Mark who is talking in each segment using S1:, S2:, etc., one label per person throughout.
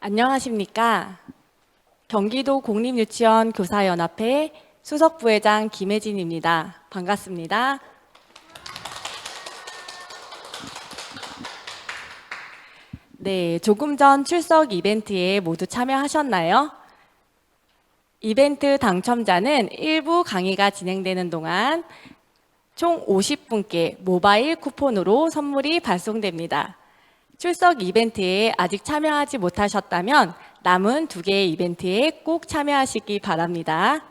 S1: 안녕하십니까. 경기도 공립유치원 교사연합회 수석부회장 김혜진입니다. 반갑습니다. 네, 조금 전 출석 이벤트에 모두 참여하셨나요? 이벤트 당첨자는 일부 강의가 진행되는 동안 총 50분께 모바일 쿠폰으로 선물이 발송됩니다. 출석 이벤트에 아직 참여하지 못하셨다면 남은 2개의 이벤트에 꼭 참여하시기 바랍니다.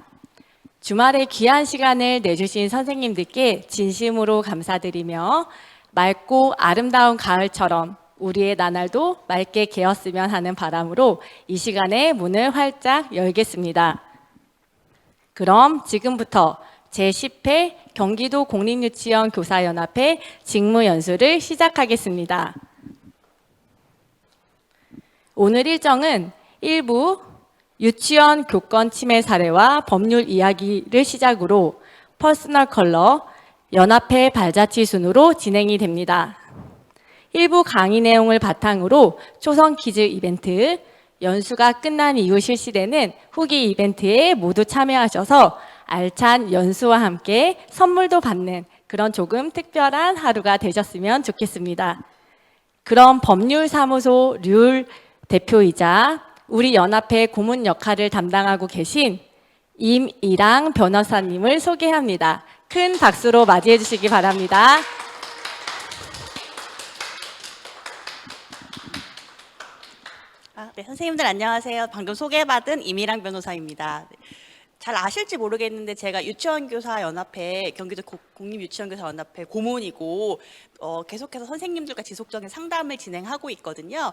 S1: 주말에 귀한 시간을 내주신 선생님들께 진심으로 감사드리며 맑고 아름다운 가을처럼 우리의 나날도 맑게 개었으면 하는 바람으로 이 시간에 문을 활짝 열겠습니다. 그럼 지금부터 제10회 경기도 공립유치원 교사연합회 직무연수를 시작하겠습니다. 오늘 일정은 1부 유치원 교권 침해 사례와 법률 이야기를 시작으로 퍼스널 컬러, 연합회 발자취 순으로 진행이 됩니다. 1부 강의 내용을 바탕으로 초성 퀴즈 이벤트, 연수가 끝난 이후 실시되는 후기 이벤트에 모두 참여하셔서 알찬 연수와 함께 선물도 받는 그런 조금 특별한 하루가 되셨으면 좋겠습니다. 그럼 법률사무소 류을 대표이자 우리 연합회 고문 역할을 담당하고 계신 임이랑 변호사님을 소개합니다. 큰 박수로 맞이해 주시기 바랍니다.
S2: 네, 선생님들 안녕하세요. 방금 소개받은 임이랑 변호사입니다. 잘 아실지 모르겠는데 제가 유치원교사연합회 경기도 공립유치원교사연합회 고문이고 계속해서 선생님들과 지속적인 상담을 진행하고 있거든요.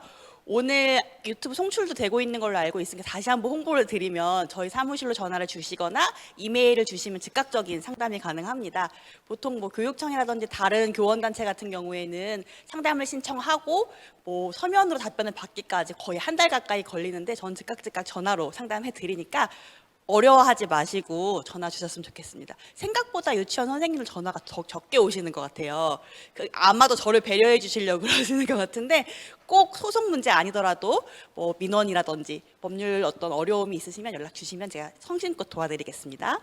S2: 오늘 유튜브 송출도 되고 있는 걸로 알고 있으니까 다시 한번 홍보를 드리면 저희 사무실로 전화를 주시거나 이메일을 주시면 즉각적인 상담이 가능합니다. 보통 뭐 교육청이라든지 다른 교원단체 같은 경우에는 상담을 신청하고 뭐 서면으로 답변을 받기까지 거의 한 달 가까이 걸리는데 전 즉각 전화로 상담해 드리니까 어려워하지 마시고 전화 주셨으면 좋겠습니다. 생각보다 유치원 선생님들 전화가 적게 오시는 것 같아요. 아마도 저를 배려해 주시려고 그러시는 것 같은데 꼭 소송 문제 아니더라도 뭐 민원이라든지 법률 어떤 어려움이 있으시면 연락 주시면 제가 성심껏 도와드리겠습니다.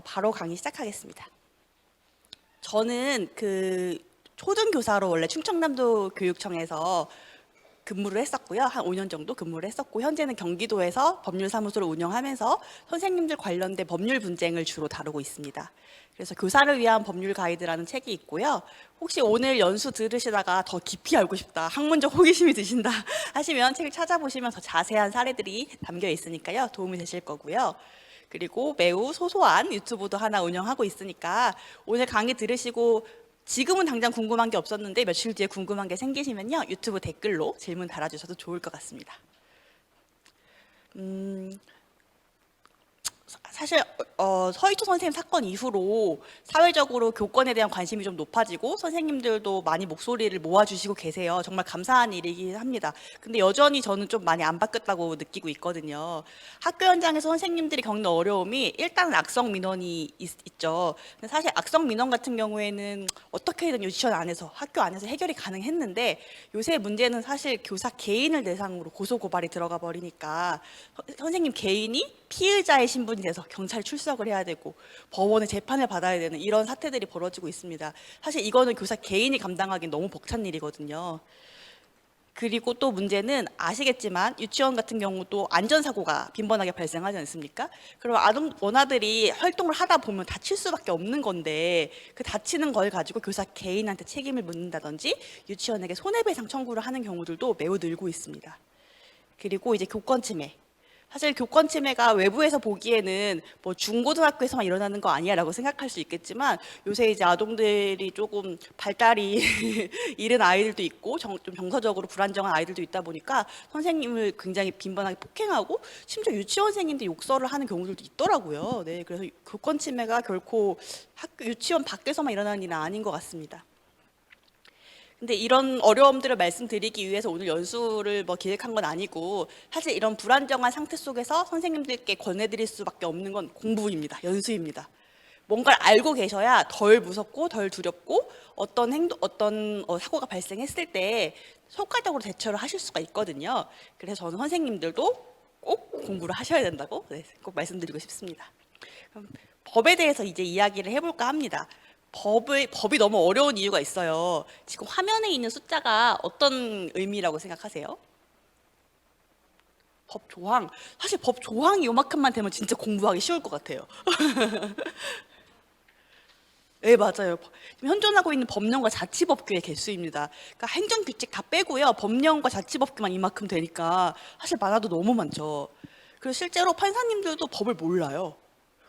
S2: 바로 강의 시작하겠습니다. 저는 초등교사로 원래 충청남도 교육청에서 근무를 했었고요. 한 5년 정도 근무를 했었고 현재는 경기도에서 법률사무소를 운영하면서 선생님들 관련된 법률 분쟁을 주로 다루고 있습니다. 그래서 교사를 위한 법률 가이드라는 책이 있고요. 혹시 오늘 연수 들으시다가 더 깊이 알고 싶다, 학문적 호기심이 드신다 하시면 책을 찾아보시면 더 자세한 사례들이 담겨 있으니까요. 도움이 되실 거고요. 그리고 매우 소소한 유튜브도 하나 운영하고 있으니까 오늘 강의 들으시고 지금은 당장 궁금한 게 없었는데 며칠 뒤에 궁금한 게 생기시면요. 유튜브 댓글로 질문 달아주셔도 좋을 것 같습니다. 사실 서희초 선생님 사건 이후로 사회적으로 교권에 대한 관심이 좀 높아지고 선생님들도 많이 목소리를 모아주시고 계세요. 정말 감사한 일이긴 합니다. 근데 여전히 저는 좀 많이 안 바뀌었다고 느끼고 있거든요. 학교 현장에서 선생님들이 겪는 어려움이 일단은 악성 민원이 있죠. 근데 사실 악성 민원 같은 경우에는 어떻게든 유치원 안에서 학교 안에서 해결이 가능했는데 요새 문제는 사실 교사 개인을 대상으로 고소고발이 들어가 버리니까 선생님 개인이 피의자의 신분이 돼서 경찰 출석을 해야 되고 법원의 재판을 받아야 되는 이런 사태들이 벌어지고 있습니다. 사실 이거는 교사 개인이 감당하기는 너무 벅찬 일이거든요. 그리고 또 문제는 아시겠지만 유치원 같은 경우도 안전사고가 빈번하게 발생하지 않습니까? 그럼 원아들이 활동을 하다 보면 다칠 수밖에 없는 건데 그 다치는 걸 가지고 교사 개인한테 책임을 묻는다든지 유치원에게 손해배상 청구를 하는 경우들도 매우 늘고 있습니다. 그리고 이제 교권 침해. 사실 교권 침해가 외부에서 보기에는 뭐 중고등학교에서만 일어나는 거 아니야라고 생각할 수 있겠지만 요새 이제 아동들이 조금 발달이 이른 아이들도 있고 좀 정서적으로 불안정한 아이들도 있다 보니까 선생님을 굉장히 빈번하게 폭행하고 심지어 유치원생인데 욕설을 하는 경우들도 있더라고요. 네, 그래서 교권 침해가 결코 유치원 밖에서만 일어나는 일은 아닌 것 같습니다. 근데 이런 어려움들을 말씀드리기 위해서 오늘 연수를 기획한 건 아니고 사실 이런 불안정한 상태 속에서 선생님들께 권해드릴 수밖에 없는 건 공부입니다. 연수입니다. 뭔가를 알고 계셔야 덜 무섭고 덜 두렵고 사고가 발생했을 때 효과적으로 대처를 하실 수가 있거든요. 그래서 저는 선생님들도 꼭 공부를 하셔야 된다고 꼭 말씀드리고 싶습니다. 그럼 법에 대해서 이제 이야기를 해볼까 합니다. 법이 너무 어려운 이유가 있어요. 지금 화면에 있는 숫자가 어떤 의미라고 생각하세요? 법 조항. 사실 법 조항이 요만큼만 되면 진짜 공부하기 쉬울 것 같아요. 네, 맞아요. 지금 현존하고 있는 법령과 자치법규의 개수입니다. 그러니까 행정규칙 다 빼고요. 법령과 자치법규만 이만큼 되니까 사실 많아도 너무 많죠. 그래서 실제로 판사님들도 법을 몰라요.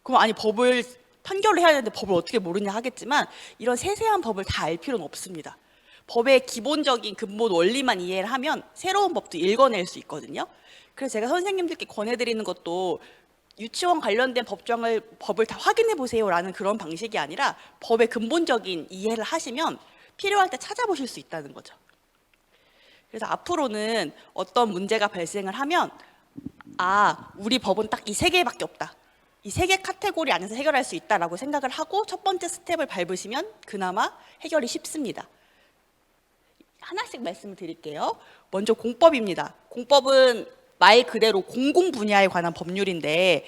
S2: 그럼 아니 법을 판결을 해야 되는데 법을 어떻게 모르냐 하겠지만 이런 세세한 법을 다 알 필요는 없습니다. 법의 기본적인 근본 원리만 이해를 하면 새로운 법도 읽어낼 수 있거든요. 그래서 제가 선생님들께 권해드리는 것도 유치원 관련된 법을 다 확인해 보세요라는 그런 방식이 아니라 법의 근본적인 이해를 하시면 필요할 때 찾아보실 수 있다는 거죠. 그래서 앞으로는 어떤 문제가 발생을 하면 우리 법은 딱 이 세 개밖에 없다. 이 세 개 카테고리 안에서 해결할 수 있다라고 생각을 하고 첫 번째 스텝을 밟으시면 그나마 해결이 쉽습니다. 하나씩 말씀을 드릴게요. 먼저 공법입니다. 공법은 말 그대로 공공 분야에 관한 법률인데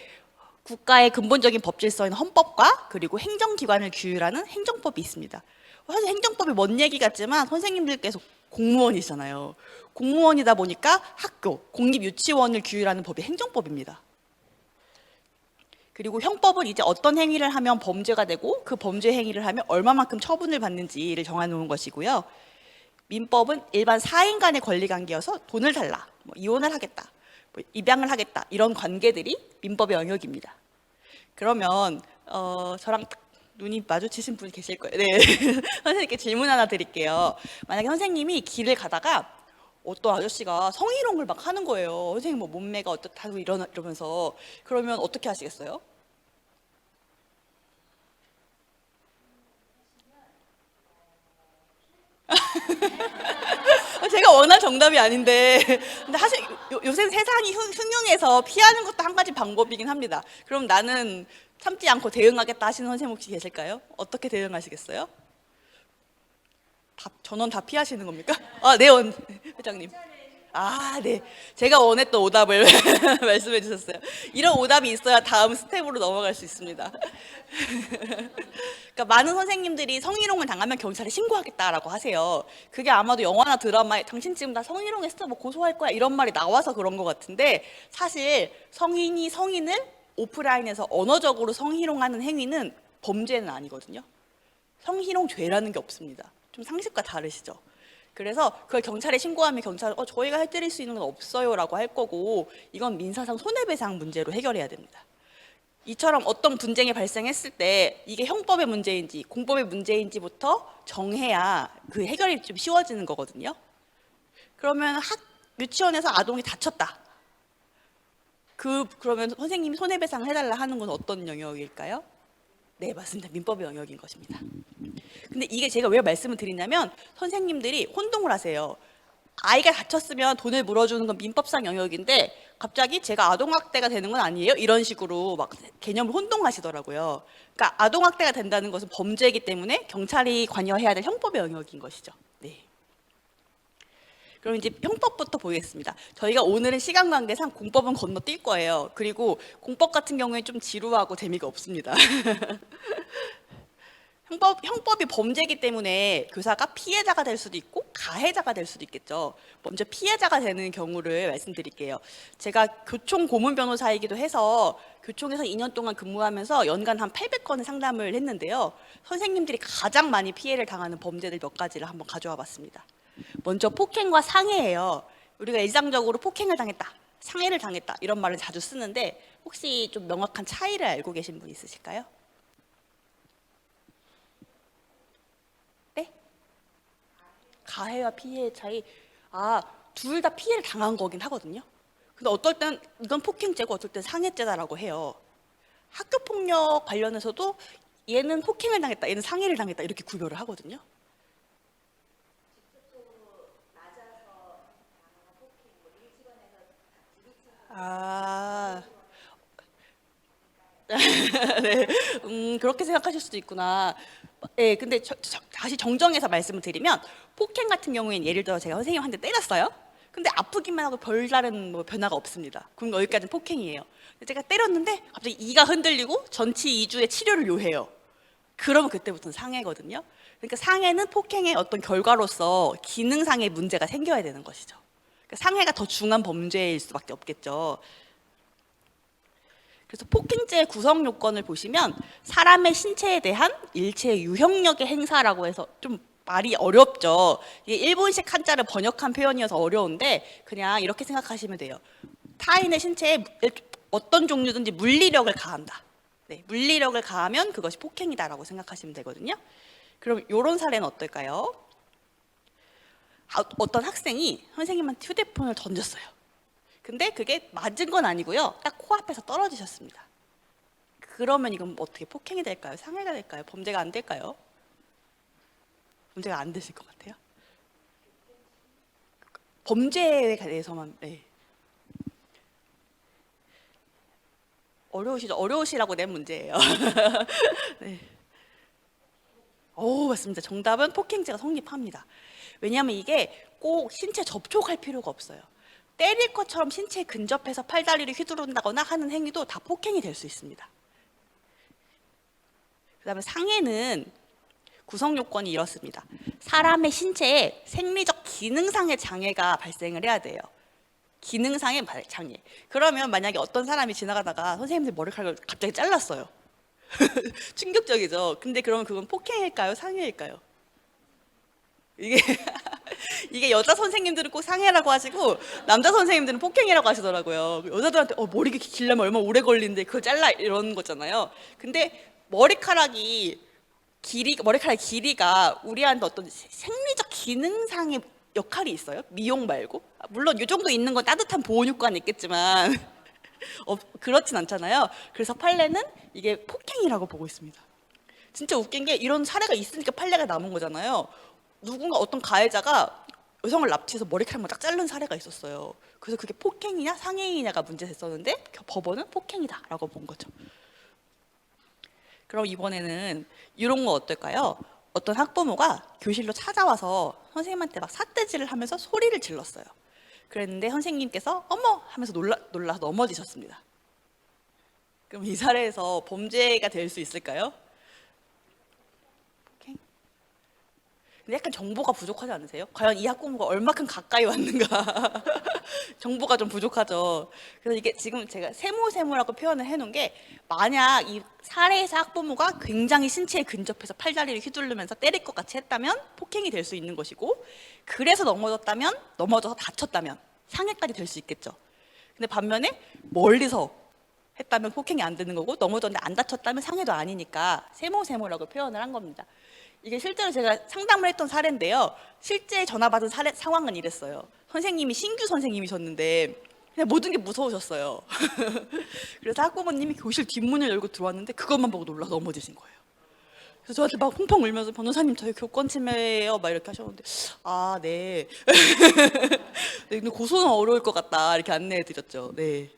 S2: 국가의 근본적인 법 질서인 헌법과 그리고 행정기관을 규율하는 행정법이 있습니다. 사실 행정법이 먼 얘기 같지만 선생님들께서 공무원이잖아요. 공무원이다 보니까 학교, 공립유치원을 규율하는 법이 행정법입니다. 그리고 형법은 이제 어떤 행위를 하면 범죄가 되고 그 범죄 행위를 하면 얼마만큼 처분을 받는지를 정해놓은 것이고요. 민법은 일반 사인 간의 권리관계여서 돈을 달라, 이혼을 하겠다, 입양을 하겠다 이런 관계들이 민법의 영역입니다. 그러면 저랑 딱 눈이 마주치신 분이 계실 거예요. 네. 선생님께 질문 하나 드릴게요. 만약에 선생님이 길을 가다가 어떤 아저씨가 성희롱을 막 하는 거예요. 선생님 뭐 몸매가 어떻다고 이러면서 그러면 어떻게 하시겠어요? 제가 원한 정답이 아닌데 근데 사실 요새 세상이 흉흉해서 피하는 것도 한 가지 방법이긴 합니다. 그럼 나는 참지 않고 대응하겠다 하시는 선생님 혹시 계실까요? 어떻게 대응하시겠어요? 전원 다 피하시는 겁니까? 네, 회장님. 네. 제가 원했던 오답을 말씀해 주셨어요. 이런 오답이 있어야 다음 스텝으로 넘어갈 수 있습니다. 그러니까 많은 선생님들이 성희롱을 당하면 경찰에 신고하겠다라고 하세요. 그게 아마도 영화나 드라마에 당신 지금 나 성희롱했어 뭐 고소할 거야 이런 말이 나와서 그런 것 같은데 사실 성인이 성인을 오프라인에서 언어적으로 성희롱하는 행위는 범죄는 아니거든요. 성희롱죄라는 게 없습니다. 좀 상식과 다르시죠? 그래서 그걸 경찰에 신고하면 경찰은 저희가 해드릴 수 있는 건 없어요 라고 할 거고 이건 민사상 손해배상 문제로 해결해야 됩니다. 이처럼 어떤 분쟁이 발생했을 때 이게 형법의 문제인지 공법의 문제인지부터 정해야 그 해결이 좀 쉬워지는 거거든요. 그러면 유치원에서 아동이 다쳤다. 그러면 선생님이 손해배상을 해달라 하는 건 어떤 영역일까요? 네, 맞습니다. 민법의 영역인 것입니다. 근데 이게 제가 왜 말씀을 드리냐면 선생님들이 혼동을 하세요. 아이가 다쳤으면 돈을 물어주는 건 민법상 영역인데 갑자기 제가 아동학대가 되는 건 아니에요? 이런 식으로 막 개념을 혼동하시더라고요. 그러니까 아동학대가 된다는 것은 범죄이기 때문에 경찰이 관여해야 될 형법의 영역인 것이죠. 네. 그럼 이제 형법부터 보겠습니다. 저희가 오늘은 시간 관계상 공법은 건너뛸 거예요. 그리고 공법 같은 경우에 좀 지루하고 재미가 없습니다. 형법이 범죄이기 때문에 교사가 피해자가 될 수도 있고 가해자가 될 수도 있겠죠. 먼저 피해자가 되는 경우를 말씀드릴게요. 제가 교총 고문 변호사이기도 해서 교총에서 2년 동안 근무하면서 연간 한 800건의 상담을 했는데요. 선생님들이 가장 많이 피해를 당하는 범죄들 몇 가지를 한번 가져와 봤습니다. 먼저 폭행과 상해예요. 우리가 일상적으로 폭행을 당했다, 상해를 당했다 이런 말을 자주 쓰는데 혹시 좀 명확한 차이를 알고 계신 분 있으실까요? 네? 가해와 피해의 차이. 둘 다 피해를 당한 거긴 하거든요. 근데 어떨 땐 이건 폭행죄고 어떨 땐 상해죄다라고 해요. 학교 폭력 관련해서도 얘는 폭행을 당했다, 얘는 상해를 당했다 이렇게 구별을 하거든요. 아, 네, 그렇게 생각하실 수도 있구나. 네, 근데 다시 정정해서 말씀을 드리면 폭행 같은 경우에는 예를 들어 제가 선생님한테 때렸어요. 근데 아프기만 하고 별다른 뭐 변화가 없습니다. 그럼 여기까지는 폭행이에요. 근데 제가 때렸는데 갑자기 이가 흔들리고 전치 2주의 치료를 요해요. 그러면 그때부터는 상해거든요. 그러니까 상해는 폭행의 어떤 결과로서 기능상의 문제가 생겨야 되는 것이죠. 그러니까 상해가 더 중한 범죄일 수밖에 없겠죠. 그래서 폭행죄의 구성 요건을 보시면 사람의 신체에 대한 일체의 유형력의 행사라고 해서 좀 말이 어렵죠. 이게 일본식 한자를 번역한 표현이어서 어려운데 그냥 이렇게 생각하시면 돼요. 타인의 신체에 어떤 종류든지 물리력을 가한다. 네, 물리력을 가하면 그것이 폭행이다라고 생각하시면 되거든요. 그럼 이런 사례는 어떨까요? 어떤 학생이 선생님한테 휴대폰을 던졌어요. 근데 그게 맞은 건 아니고요. 딱 코앞에서 떨어지셨습니다. 그러면 이건 어떻게 폭행이 될까요? 상해가 될까요? 범죄가 안 될까요? 범죄가 안 되실 것 같아요. 범죄에 대해서만 네. 어려우시죠? 어려우시라고 낸 문제예요. 네. 오, 맞습니다. 정답은 폭행죄가 성립합니다. 왜냐하면 이게 꼭 신체 접촉할 필요가 없어요. 때릴 것처럼 신체에 근접해서 팔다리를 휘두른다거나 하는 행위도 다 폭행이 될 수 있습니다. 그다음에 상해는 구성 요건이 이렇습니다. 사람의 신체에 생리적 기능상의 장애가 발생을 해야 돼요. 기능상의 장애. 그러면 만약에 어떤 사람이 지나가다가 선생님들 머리카락을 갑자기 잘랐어요. 충격적이죠. 근데 그러면 그건 폭행일까요? 상해일까요? 이게 이게 여자 선생님들은 꼭 상해라고 하시고 남자 선생님들은 폭행이라고 하시더라고요. 여자들한테 머리 길려면 얼마나 오래 걸리는데 그걸 잘라 이런 거잖아요. 근데 머리카락의 길이가 우리한테 어떤 생리적 기능상의 역할이 있어요? 미용 말고? 물론 이 정도 있는 건 따뜻한 보온 효과는 있겠지만 그렇진 않잖아요. 그래서 판례는 이게 폭행이라고 보고 있습니다. 진짜 웃긴 게 이런 사례가 있으니까 판례가 남은 거잖아요. 누군가 어떤 가해자가 여성을 납치해서 머리카락만 딱 자른 사례가 있었어요. 그래서 그게 폭행이냐 상해이냐가 문제 됐었는데 법원은 폭행이다라고 본 거죠. 그럼 이번에는 이런 거 어떨까요? 어떤 학부모가 교실로 찾아와서 선생님한테 막 삿대질을 하면서 소리를 질렀어요. 그랬는데 선생님께서 어머 하면서 놀라서 넘어지셨습니다. 그럼 이 사례에서 범죄가 될 수 있을까요? 폭행? 근데 약간 정보가 부족하지 않으세요? 과연 이 학부모가 얼마큼 가까이 왔는가? 정보가 좀 부족하죠. 그래서 이게 지금 제가 세모세모라고 표현을 해놓은 게 만약 이 사례에서 학부모가 굉장히 신체에 근접해서 팔다리를 휘두르면서 때릴 것 같이 했다면 폭행이 될 수 있는 것이고 그래서 넘어져서 다쳤다면 상해까지 될 수 있겠죠. 근데 반면에 멀리서 했다면 폭행이 안 되는 거고 넘어졌는데 안 다쳤다면 상해도 아니니까 세모세모라고 표현을 한 겁니다. 이게 실제로 제가 상담을 했던 사례인데요. 실제 전화 받은 상황은 이랬어요. 선생님이 신규 선생님이셨는데 그냥 모든 게 무서우셨어요. 그래서 학부모님이 교실 뒷문을 열고 들어왔는데 그것만 보고 놀라 넘어지신 거예요. 그래서 저한테 막 펑펑 울면서 변호사님 저희 교권 침해예요 막 이렇게 하셨는데 아 네. 네, 근데 고소는 어려울 것 같다 이렇게 안내해 드렸죠. 네.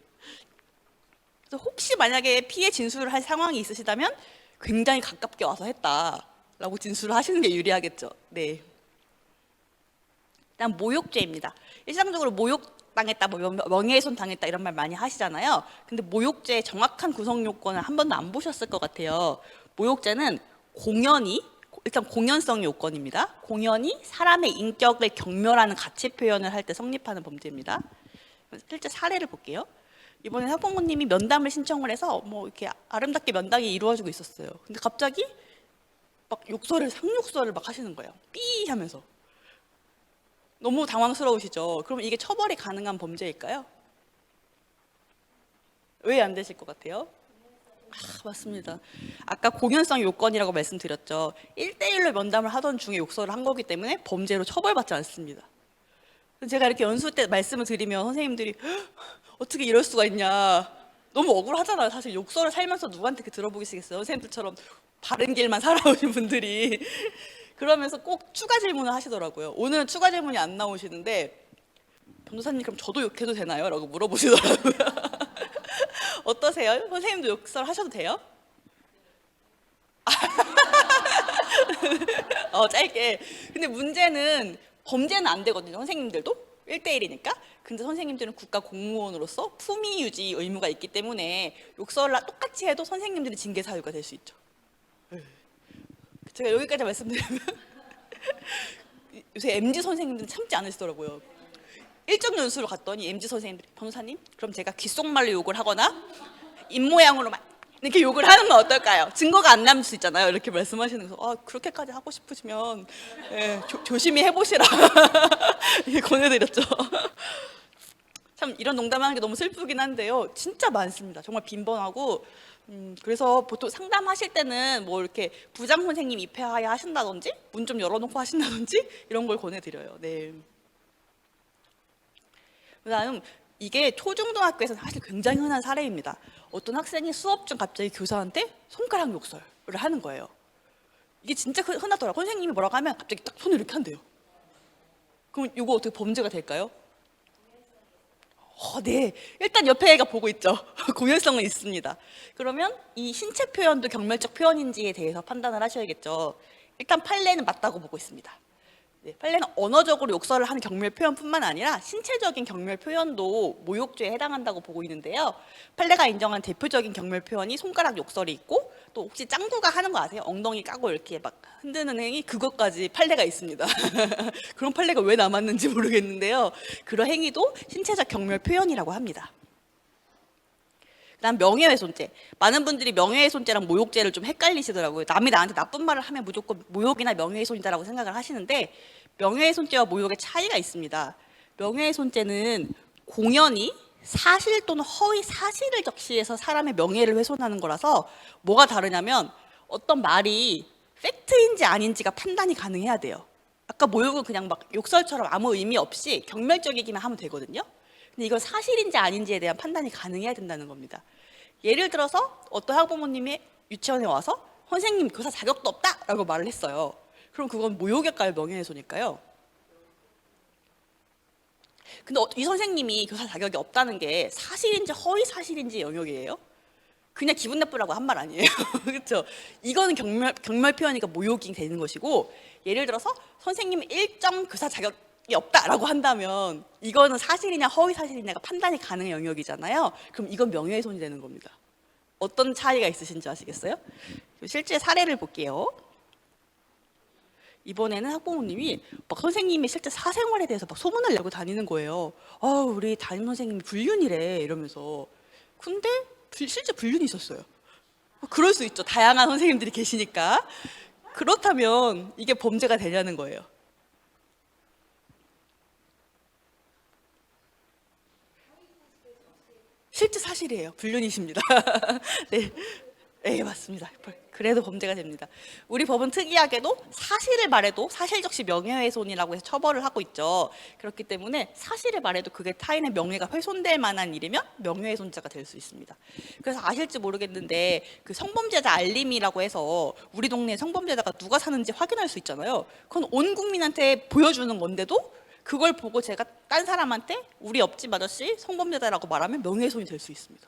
S2: 그래서 혹시 만약에 피해 진술을 할 상황이 있으시다면 굉장히 가깝게 와서 했다라고 진술을 하시는 게 유리하겠죠. 네. 그다음 모욕죄입니다. 일상적으로 모욕당했다, 뭐 명예훼손 당했다 이런 말 많이 하시잖아요. 근데 모욕죄의 정확한 구성 요건을 한 번도 안 보셨을 것 같아요. 모욕죄는 일단 공연성 요건입니다. 공연이 사람의 인격을 경멸하는 가치 표현을 할 때 성립하는 범죄입니다. 실제 사례를 볼게요. 이번에 학부모님이 면담을 신청을 해서 뭐 이렇게 아름답게 면담이 이루어지고 있었어요. 근데 갑자기 막 상욕설을 막 하시는 거예요. 삐 하면서. 너무 당황스러우시죠? 그럼 이게 처벌이 가능한 범죄일까요? 왜 안 되실 것 같아요? 맞습니다. 아까 공연성 요건이라고 말씀드렸죠. 1대1로 면담을 하던 중에 욕설을 한 거기 때문에 범죄로 처벌받지 않습니다. 제가 이렇게 연수 때 말씀을 드리면 선생님들이 어떻게 이럴 수가 있냐. 너무 억울하잖아요. 사실 욕설을 살면서 누구한테 들어보시겠어요? 선생님들처럼 바른 길만 살아오신 분들이. 그러면서 꼭 추가 질문을 하시더라고요. 오늘은 추가 질문이 안 나오시는데 변호사님 그럼 저도 욕해도 되나요? 라고 물어보시더라고요. 어떠세요? 선생님도 욕설 하셔도 돼요? 짧게. 근데 문제는 범죄는 안 되거든요. 선생님들도 1대1이니까. 근데 선생님들은 국가 공무원으로서 품위 유지 의무가 있기 때문에 욕설을 똑같이 해도 선생님들이 징계 사유가 될 수 있죠. 제가 여기까지 말씀드리면 요새 MZ 선생님들은 참지 않으시더라고요. 일정 연수를 갔더니 MZ 선생님들이 변호사님, 그럼 제가 귓속말로 욕을 하거나 입모양으로 막 이렇게 욕을 하는 건 어떨까요? 증거가 안 남을 수 있잖아요. 이렇게 말씀하시는 거서 그렇게까지 하고 싶으시면 조심히 해보시라 이렇게 권해드렸죠. 참 이런 농담하는 게 너무 슬프긴 한데요. 진짜 많습니다. 정말 빈번하고 그래서 보통 상담하실 때는 뭐 이렇게 부장 선생님 입회하여 하신다든지 문 좀 열어놓고 하신다든지 이런 걸 권해드려요. 네. 그다음 이게 초중등학교에서는 사실 굉장히 흔한 사례입니다. 어떤 학생이 수업 중 갑자기 교사한테 손가락 욕설을 하는 거예요. 이게 진짜 흔하더라고요. 선생님이 뭐라고 하면 갑자기 딱 손을 이렇게 한대요. 그럼 이거 어떻게 범죄가 될까요? 네. 일단 옆에 애가 보고 있죠. 공연성은 있습니다. 그러면 이 신체 표현도 경멸적 표현인지에 대해서 판단을 하셔야겠죠. 일단 판례는 맞다고 보고 있습니다. 네, 판례는 언어적으로 욕설을 하는 경멸 표현뿐만 아니라 신체적인 경멸 표현도 모욕죄에 해당한다고 보고 있는데요. 판례가 인정한 대표적인 경멸 표현이 손가락 욕설이 있고 또 혹시 짱구가 하는 거 아세요? 엉덩이 까고 이렇게 막 흔드는 행위, 그것까지 판례가 있습니다. 그런 판례가 왜 남았는지 모르겠는데요. 그런 행위도 신체적 경멸 표현이라고 합니다. 그다음 명예훼손죄. 많은 분들이 명예훼손죄랑 모욕죄를 좀 헷갈리시더라고요. 남이 나한테 나쁜 말을 하면 무조건 모욕이나 명예훼손이다라고 생각을 하시는데 명예훼손죄와 모욕의 차이가 있습니다. 명예훼손죄는 공연히 사실 또는 허위 사실을 적시해서 사람의 명예를 훼손하는 거라서 뭐가 다르냐면 어떤 말이 팩트인지 아닌지가 판단이 가능해야 돼요. 아까 모욕은 그냥 막 욕설처럼 아무 의미 없이 경멸적이기만 하면 되거든요. 근데 이건 사실인지 아닌지에 대한 판단이 가능해야 된다는 겁니다. 예를 들어서 어떤 학부모님이 유치원에 와서 선생님 교사 자격도 없다라고 말을 했어요. 그럼 그건 모욕일까요? 명예훼손일까요? 근데 이 선생님이 교사 자격이 없다는 게 사실인지 허위 사실인지 영역이에요? 그냥 기분 나쁘라고 한 말 아니에요. 그렇죠? 이거는 경멸 표현이니까 모욕이 되는 것이고 예를 들어서 선생님 일정 교사 자격이 없다라고 한다면 이거는 사실이냐 허위 사실이냐가 판단이 가능한 영역이잖아요. 그럼 이건 명예훼손이 되는 겁니다. 어떤 차이가 있으신지 아시겠어요? 실제 사례를 볼게요. 이번에는 학부모님이 막 선생님이 실제 사생활에 대해서 막 소문을 내고 다니는 거예요. 우리 담임 선생님이 불륜이래 이러면서. 근데 실제 불륜이 있었어요. 그럴 수 있죠. 다양한 선생님들이 계시니까. 그렇다면 이게 범죄가 되냐는 거예요. 실제 사실이에요. 불륜이십니다. 네. 네, 맞습니다. 그래도 범죄가 됩니다. 우리 법은 특이하게도 사실을 말해도 사실적시 명예훼손이라고 해서 처벌을 하고 있죠. 그렇기 때문에 사실을 말해도 그게 타인의 명예가 훼손될 만한 일이면 명예훼손죄가 될 수 있습니다. 그래서 아실지 모르겠는데 그 성범죄자 알림이라고 해서 우리 동네에 성범죄자가 누가 사는지 확인할 수 있잖아요. 그건 온 국민한테 보여주는 건데도 그걸 보고 제가 딴 사람한테 우리 옆집 아저씨 성범죄자라고 말하면 명예훼손이 될 수 있습니다.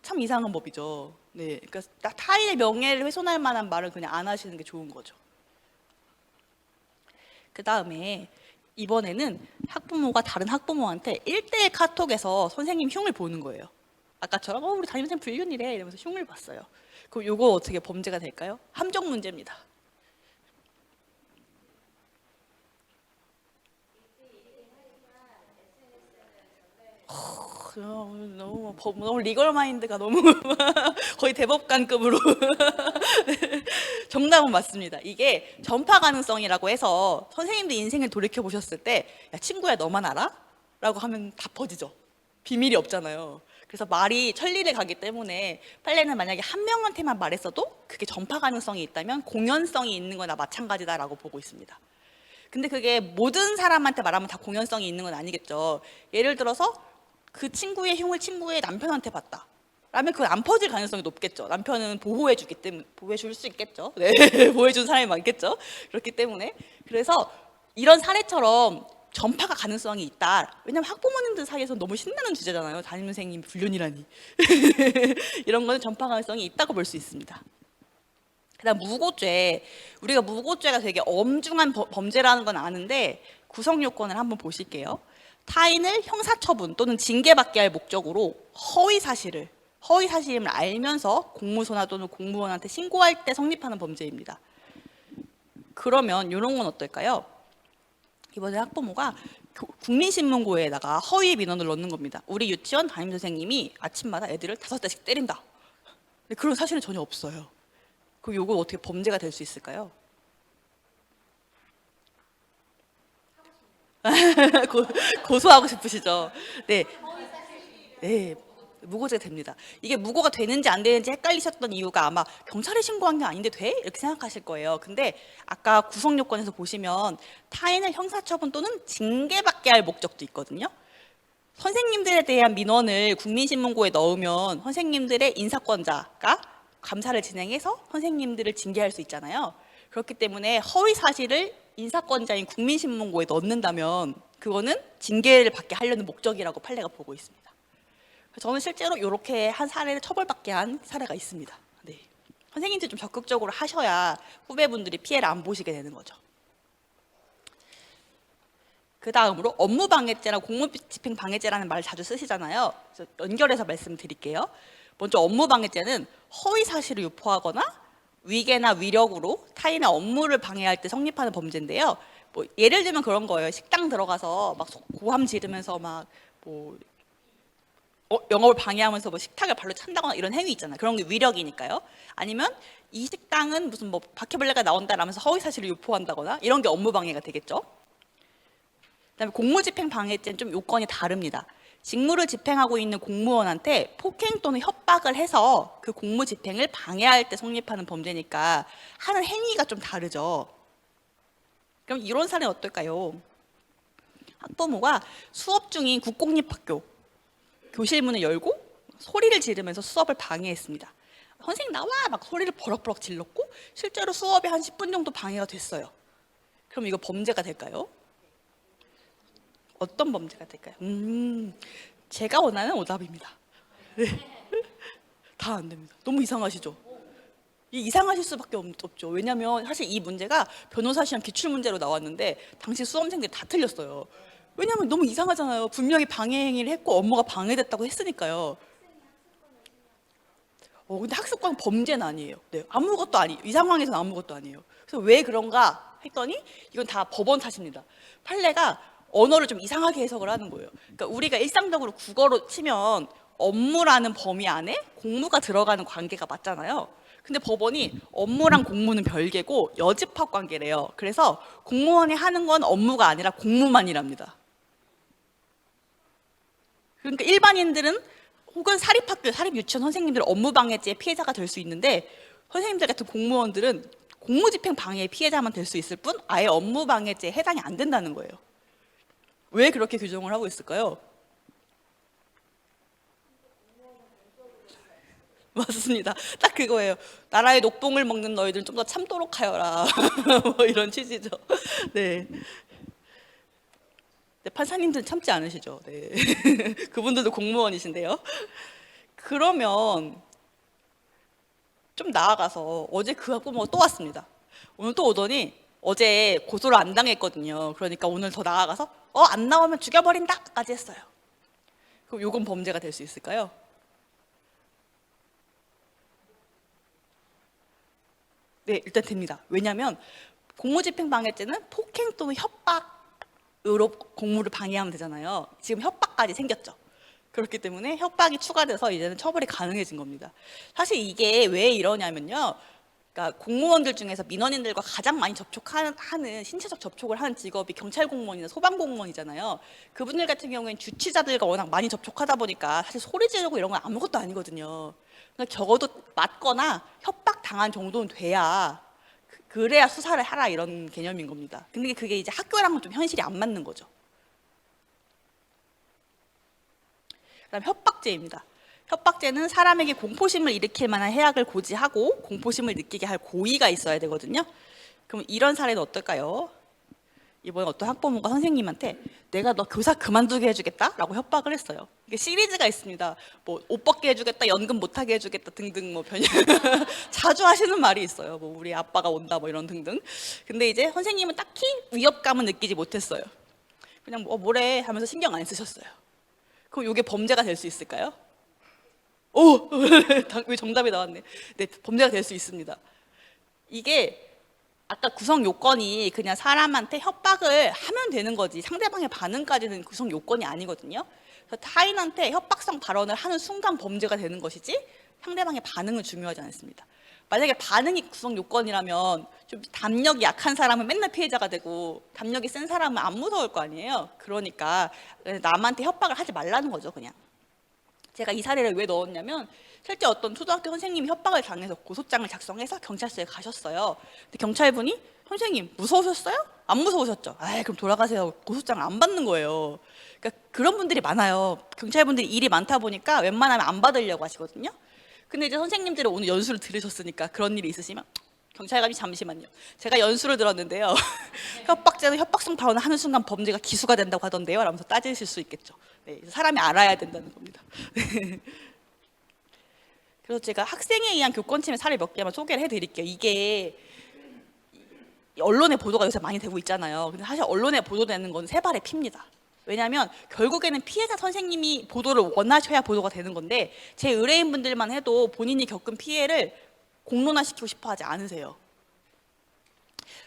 S2: 참 이상한 법이죠. 네, 그러니까 타인의 명예를 훼손할 만한 말을 그냥 안 하시는 게 좋은 거죠. 그 다음에 이번에는 학부모가 다른 학부모한테 1대1 카톡에서 선생님 흉을 보는 거예요. 아까처럼 우리 담임선생님 불륜이래 이러면서 흉을 봤어요. 그럼 이거 어떻게 범죄가 될까요? 함정 문제입니다. 너무 리걸 마인드가 너무 거의 대법관급으로 정답은 맞습니다. 이게 전파 가능성이라고 해서 선생님들 인생을 돌이켜 보셨을 때 야 친구야 너만 알아? 라고 하면 다 퍼지죠. 비밀이 없잖아요. 그래서 말이 천리를 가기 때문에 판례는 만약에 한 명한테만 말했어도 그게 전파 가능성이 있다면 공연성이 있는 거나 마찬가지다라고 보고 있습니다. 근데 그게 모든 사람한테 말하면 다 공연성이 있는 건 아니겠죠. 예를 들어서 그 친구의 흉을 친구의 남편한테 봤다. 라면 그건 안 퍼질 가능성이 높겠죠. 남편은 보호해주기 때문에 보호해줄 수 있겠죠. 네, 보호해준 사람이 많겠죠. 그렇기 때문에 그래서 이런 사례처럼 전파가 가능성이 있다. 왜냐면 학부모님들 사이에서 너무 신나는 주제잖아요. 담임 선생님 불륜이라니. 이런 거는 전파 가능성이 있다고 볼 수 있습니다. 그다음 무고죄. 우리가 무고죄가 되게 엄중한 범죄라는 건 아는데 구성 요건을 한번 보실게요. 타인을 형사처분 또는 징계받게 할 목적으로 허위사실임을 알면서 공무소나 또는 공무원한테 신고할 때 성립하는 범죄입니다. 그러면 이런 건 어떨까요? 이번에 학부모가 국민신문고에다가 허위 민원을 넣는 겁니다. 우리 유치원 담임선생님이 아침마다 애들을 5대씩 때린다. 근데 그런 사실은 전혀 없어요. 그럼 이거 어떻게 범죄가 될 수 있을까요? 고소하고 싶으시죠? 네. 네. 무고죄가 됩니다. 이게 무고가 되는지 안 되는지 헷갈리셨던 이유가 아마 경찰에 신고한 게 아닌데 돼? 이렇게 생각하실 거예요. 근데 아까 구성 요건에서 보시면 타인을 형사처분 또는 징계받게 할 목적도 있거든요. 선생님들에 대한 민원을 국민신문고에 넣으면 선생님들의 인사권자가 감사를 진행해서 선생님들을 징계할 수 있잖아요. 그렇기 때문에 허위 사실을 인사권자인 국민신문고에 넣는다면 그거는 징계를 받게 하려는 목적이라고 판례가 보고 있습니다. 저는 실제로 이렇게 한 사례를 처벌받게 한 사례가 있습니다. 네. 선생님들이 좀 적극적으로 하셔야 후배분들이 피해를 안 보시게 되는 거죠. 그 다음으로 업무방해죄나 공무집행방해죄라는 말을 자주 쓰시잖아요. 그래서 연결해서 말씀드릴게요. 먼저 업무방해죄는 허위사실을 유포하거나 위계나 위력으로 타인의 업무를 방해할 때 성립하는 범죄인데요. 뭐 예를 들면 그런 거예요. 식당 들어가서 막 고함 지르면서 영업을 방해하면서 뭐 식탁을 발로 찬다거나 이런 행위 있잖아요. 그런 게 위력이니까요. 아니면 이 식당은 무슨 뭐 바퀴벌레가 나온다라면서 허위사실을 유포한다거나 이런 게 업무방해가 되겠죠. 그다음에 공무집행방해죄는 좀 요건이 다릅니다. 직무를 집행하고 있는 공무원한테 폭행 또는 협박을 해서 그 공무집행을 방해할 때 성립하는 범죄니까 하는 행위가 좀 다르죠. 그럼 이런 사례는 어떨까요? 학부모가 수업 중인 국공립학교 교실 문을 열고 소리를 지르면서 수업을 방해했습니다. 선생님 나와! 막 소리를 버럭버럭 질렀고 실제로 수업이 한 10분 정도 방해가 됐어요. 그럼 이거 범죄가 될까요? 어떤 범죄가 될까요? 제가 원하는 오답입니다. 네. 다 안 됩니다. 너무 이상하시죠? 이상하실 수밖에 없죠. 왜냐하면 사실 이 문제가 변호사 시험 기출문제로 나왔는데 당시 수험생들이 다 틀렸어요. 왜냐하면 너무 이상하잖아요. 분명히 방해 행위를 했고 업무가 방해됐다고 했으니까요. 근데 학습권 범죄는 아니에요. 네, 아무것도 아니에요. 이 상황에서는 아무것도 아니에요. 그래서 왜 그런가 했더니 이건 다 법원 탓입니다. 판례가 언어를 좀 이상하게 해석을 하는 거예요. 그러니까 우리가 일상적으로 국어로 치면 업무라는 범위 안에 공무가 들어가는 관계가 맞잖아요. 근데 법원이 업무랑 공무는 별개고 여집합 관계래요. 그래서 공무원이 하는 건 업무가 아니라 공무만이랍니다. 그러니까 일반인들은 혹은 사립학교, 사립유치원 선생님들은 업무방해죄의 피해자가 될 수 있는데 선생님들 같은 공무원들은 공무집행 방해의 피해자만 될 수 있을 뿐 아예 업무방해죄에 해당이 안 된다는 거예요. 왜 그렇게 규정을 하고 있을까요? 맞습니다. 딱 그거예요. 나라의 녹봉을 먹는 너희들은 좀 더 참도록 하여라. 뭐 이런 취지죠. 네. 네, 판사님들은 참지 않으시죠. 네. 그분들도 공무원이신데요. 그러면 좀 나아가서 어제 그 학부모가 또 왔습니다. 오늘 또 오더니 어제 고소를 안 당했거든요. 그러니까 오늘 더 나아가서 안 나오면 죽여버린다까지 했어요. 그럼 요건 범죄가 될 수 있을까요? 네, 일단 됩니다. 왜냐하면 공무집행방해죄는 폭행 또는 협박으로 공무를 방해하면 되잖아요. 지금 협박까지 생겼죠. 그렇기 때문에 협박이 추가돼서 이제는 처벌이 가능해진 겁니다. 사실 이게 왜 이러냐면요. 그러니까 공무원들 중에서 민원인들과 가장 많이 접촉하는 신체적 접촉을 하는 직업이 경찰 공무원이나 소방 공무원이잖아요. 그분들 같은 경우에는 주치자들과 워낙 많이 접촉하다 보니까 사실 소리 지르고 이런 건 아무것도 아니거든요. 그러니까 적어도 맞거나 협박 당한 정도는 돼야 그래야 수사를 하라 이런 개념인 겁니다. 근데 그게 이제 학교랑은 좀 현실이 안 맞는 거죠. 그다음 협박죄입니다. 협박죄는 사람에게 공포심을 일으킬 만한 해악을 고지하고 공포심을 느끼게 할 고의가 있어야 되거든요. 그럼 이런 사례는 어떨까요? 이번에 어떤 학부모가 선생님한테 내가 너 교사 그만두게 해주겠다라고 협박을 했어요. 이게 시리즈가 있습니다. 뭐 옷 벗게 해주겠다, 연금 못하게 해주겠다 등등 뭐 변 자주 하시는 말이 있어요. 뭐 우리 아빠가 온다 뭐 이런 등등. 근데 이제 선생님은 딱히 위협감은 느끼지 못했어요. 그냥 뭐 뭐래 하면서 신경 안 쓰셨어요. 그럼 이게 범죄가 될 수 있을까요? 오, 왜 정답이 나왔네. 네, 범죄가 될 수 있습니다. 이게 아까 구성 요건이 그냥 사람한테 협박을 하면 되는 거지 상대방의 반응까지는 구성 요건이 아니거든요. 그래서 타인한테 협박성 발언을 하는 순간 범죄가 되는 것이지 상대방의 반응은 중요하지 않습니다. 만약에 반응이 구성 요건이라면 좀 담력이 약한 사람은 맨날 피해자가 되고 담력이 센 사람은 안 무서울 거 아니에요. 그러니까 남한테 협박을 하지 말라는 거죠, 그냥. 제가 이 사례를 왜 넣었냐면 실제 어떤 초등학교 선생님이 협박을 당해서 고소장을 작성해서 경찰서에 가셨어요. 근데 경찰분이 선생님 무서우셨어요? 안 무서우셨죠? 아, 그럼 돌아가세요. 고소장 안 받는 거예요. 그러니까 그런 분들이 많아요. 경찰분들이 일이 많다 보니까 웬만하면 안 받으려고 하시거든요. 근데 이제 선생님들이 오늘 연수를 들으셨으니까 그런 일이 있으시면 경찰관이 잠시만요. 제가 연수를 들었는데요. 협박죄는 협박성 발언을 하는 순간 범죄가 기수가 된다고 하던데요. 라면서 따지실 수 있겠죠. 네, 사람이 알아야 된다는 겁니다. 그래서 제가 학생에 의한 교권침해 사례 몇 개만 소개를 해드릴게요. 이게 언론의 보도가 요새 많이 되고 있잖아요. 근데 사실 언론에 보도되는 건 세 발의 피입니다. 왜냐하면 결국에는 피해자 선생님이 보도를 원하셔야 보도가 되는 건데 제 의뢰인분들만 해도 본인이 겪은 피해를 공론화시키고 싶어 하지 않으세요.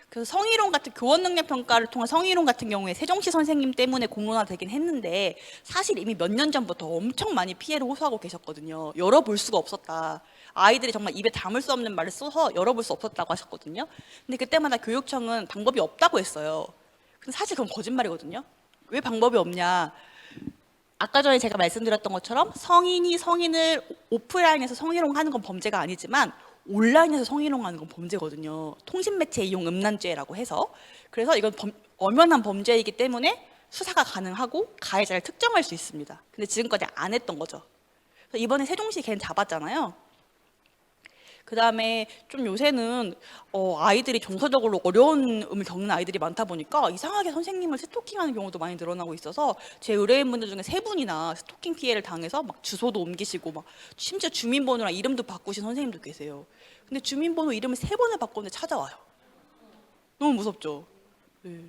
S2: 그래서 성희롱 같은 교원 능력 평가를 통한 성희롱 같은 경우에 세종시 선생님 때문에 공론화되긴 했는데 사실 이미 몇 년 전부터 엄청 많이 피해를 호소하고 계셨거든요. 열어볼 수가 없었다. 아이들이 정말 입에 담을 수 없는 말을 써서 열어볼 수 없었다고 하셨거든요. 근데 그때마다 교육청은 방법이 없다고 했어요. 근데 사실 그건 거짓말이거든요. 왜 방법이 없냐? 아까 전에 제가 말씀드렸던 것처럼 성인이 성인을 오프라인에서 성희롱하는 건 범죄가 아니지만 온라인에서 성희롱하는 건 범죄거든요. 통신매체 이용 음란죄라고 해서. 그래서 이건 엄연한 범죄이기 때문에 수사가 가능하고 가해자를 특정할 수 있습니다. 근데 지금까지 안 했던 거죠. 그래서 이번에 세종시 걔는 잡았잖아요. 그 다음에 좀 요새는 아이들이 정서적으로 어려움을 겪는 아이들이 많다 보니까 이상하게 선생님을 스토킹하는 경우도 많이 늘어나고 있어서 제 의뢰인분들 중에 3분이나 스토킹 피해를 당해서 막 주소도 옮기시고 막 심지어 주민번호랑 이름도 바꾸신 선생님도 계세요. 근데 주민번호 이름을 3번을 바꿨는데 찾아와요. 너무 무섭죠. 네.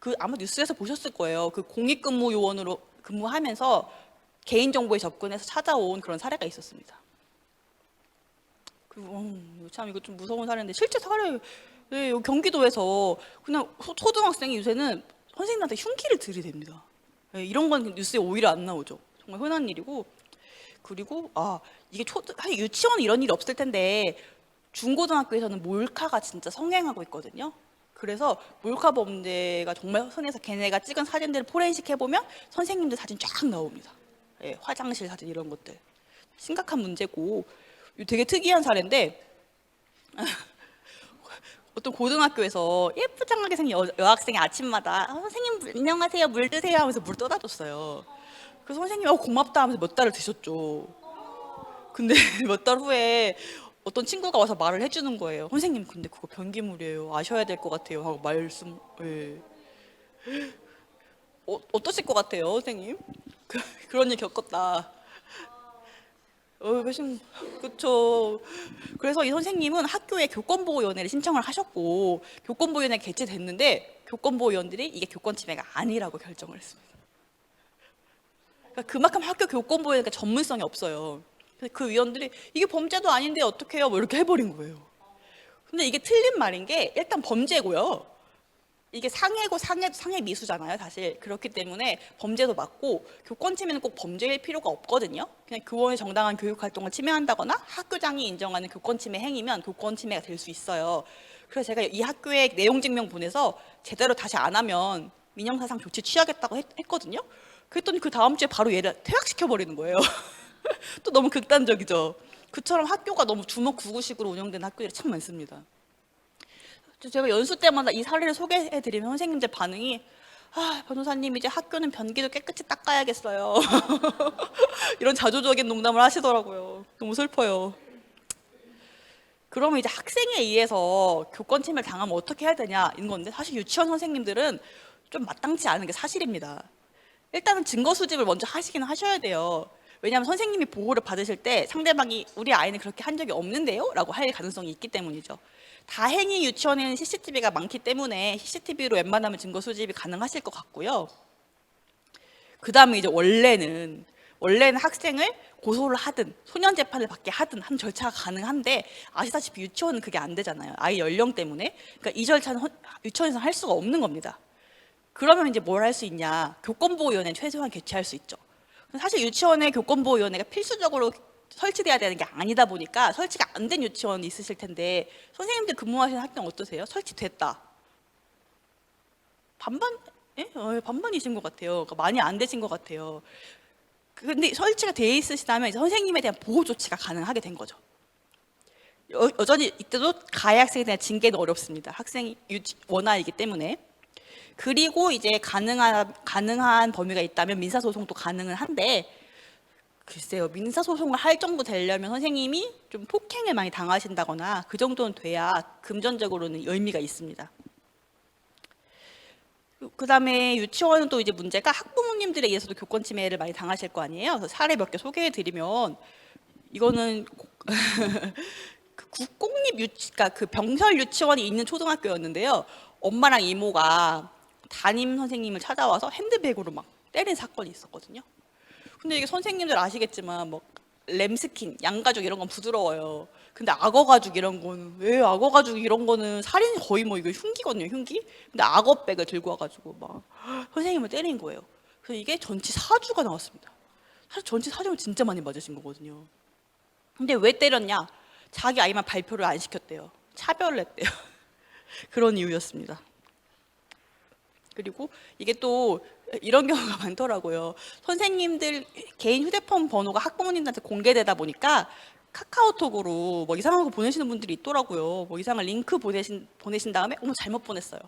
S2: 그 아마 뉴스에서 보셨을 거예요. 그 공익근무 요원으로 근무하면서 개인정보에 접근해서 찾아온 그런 사례가 있었습니다. 참 이거 좀 무서운 사례인데 실제 사례 네, 경기도에서 그냥 초등학생이 요새는 선생님한테 흉기를 들이댑니다. 네, 이런 건 뉴스에 오히려 안 나오죠. 정말 흔한 일이고 그리고 이게 유치원 이런 일이 없을 텐데 중고등학교에서는 몰카가 진짜 성행하고 있거든요. 그래서 몰카 범죄가 정말 흔해서 걔네가 찍은 사진들을 포렌식 해보면 선생님들 사진 쫙 나옵니다. 네, 화장실 사진 이런 것들 심각한 문제고 되게 특이한 사례인데 어떤 고등학교에서 예쁘장하게 생긴 여학생이 아침마다 선생님 안녕하세요 물 드세요 하면서 물 떠다 줬어요. 그 선생님이 고맙다 하면서 몇 달을 드셨죠. 근데 몇 달 후에 어떤 친구가 와서 말을 해주는 거예요. 선생님 근데 그거 변기물이에요. 아셔야 될 것 같아요 하고 말씀. 예. 어떠실 것 같아요 선생님? 그런 일 겪었다. 그렇죠. 그래서 이 선생님은 학교에 교권보호위원회를 신청을 하셨고 교권보호위원회 개최됐는데 교권보호위원들이 이게 교권 침해가 아니라고 결정을 했습니다. 그러니까 그만큼 학교 교권보호위원회가 전문성이 없어요. 그래서 그 위원들이 이게 범죄도 아닌데 어떡해요? 뭐 이렇게 해버린 거예요. 근데 이게 틀린 말인 게 일단 범죄고요. 이게 상해고 상해 미수잖아요, 사실. 그렇기 때문에 범죄도 맞고 교권 침해는 꼭 범죄일 필요가 없거든요. 그냥 교원의 정당한 교육 활동을 침해한다거나 학교장이 인정하는 교권 침해 행위면 교권 침해가 될 수 있어요. 그래서 제가 이 학교에 내용 증명 보내서 제대로 다시 안 하면 민형사상 조치 취하겠다고 했거든요. 그랬더니 그 다음 주에 바로 얘를 퇴학시켜 버리는 거예요. 또 너무 극단적이죠. 그처럼 학교가 너무 주먹구구식으로 운영되는 학교들이 참 많습니다. 제가 연수 때마다 이 사례를 소개해드리면 선생님들 반응이 변호사님 이제 학교는 변기도 깨끗이 닦아야겠어요. 이런 자조적인 농담을 하시더라고요. 너무 슬퍼요. 그러면 이제 학생에 의해서 교권 침해를 당하면 어떻게 해야 되냐 이런 건데, 사실 유치원 선생님들은 좀 마땅치 않은 게 사실입니다. 일단은 증거 수집을 먼저 하시긴 하셔야 돼요. 왜냐하면 선생님이 보호를 받으실 때 상대방이 우리 아이는 그렇게 한 적이 없는데요? 라고 할 가능성이 있기 때문이죠. 다행히 유치원에는 CCTV가 많기 때문에 CCTV로 웬만하면 증거 수집이 가능하실 것 같고요. 그 다음에 이제 원래는 학생을 고소를 하든 소년 재판을 받게 하든 한 절차가 가능한데, 아시다시피 유치원은 그게 안 되잖아요. 아이 연령 때문에. 그러니까 이 절차는 유치원에서 할 수가 없는 겁니다. 그러면 이제 뭘 할 수 있냐? 교권보호위원회는 최소한 개최할 수 있죠. 사실 유치원에 교권보호위원회가 필수적으로 설치돼야 되는 게 아니다 보니까 설치가 안 된 유치원이 있으실 텐데, 선생님들 근무하시는 학교는 어떠세요? 설치됐다. 반반? 예? 반반이신 것 같아요. 그러니까 많이 안 되신 것 같아요. 근데 설치가 돼 있으시다면 이제 선생님에 대한 보호 조치가 가능하게 된 거죠. 여전히 이때도 가해 학생에 대한 징계는 어렵습니다. 학생이 원화이기 때문에. 그리고 이제 가능한 범위가 있다면 민사소송도 가능은 한데, 글쎄요, 민사소송을 할 정도 되려면 선생님이 좀 폭행을 많이 당하신다거나 그 정도는 돼야 금전적으로는 의미가 있습니다. 그 다음에 유치원은 또 이제 문제가 학부모님들에 의해서도 교권 침해를 많이 당하실 거 아니에요. 그래서 사례 몇 개 소개해 드리면, 이거는 그 국공립 그러니까 그 병설 유치원이 있는 초등학교였는데요. 엄마랑 이모가 담임 선생님을 찾아와서 핸드백으로 막 때린 사건이 있었거든요. 근데 이게 선생님들 아시겠지만 뭐 램스킨, 양가죽 이런 건 부드러워요. 근데 악어 가죽 이런 거는, 왜 악어 가죽 이런 거는 살인, 거의 뭐 이거 흉기거든요, 흉기. 근데 악어백을 들고 와가지고 막 선생님을 때린 거예요. 그래서 이게 전치 4주가 나왔습니다. 사실 전치 4주면 진짜 많이 맞으신 거거든요. 근데 왜 때렸냐? 자기 아이만 발표를 안 시켰대요. 차별을 했대요. 그런 이유였습니다. 그리고 이게 또 이런 경우가 많더라고요. 선생님들 개인 휴대폰 번호가 학부모님한테 공개되다 보니까 카카오톡으로 뭐 이상한 거 보내시는 분들이 있더라고요. 뭐 이상한 링크 보내신 다음에 어머 잘못 보냈어요.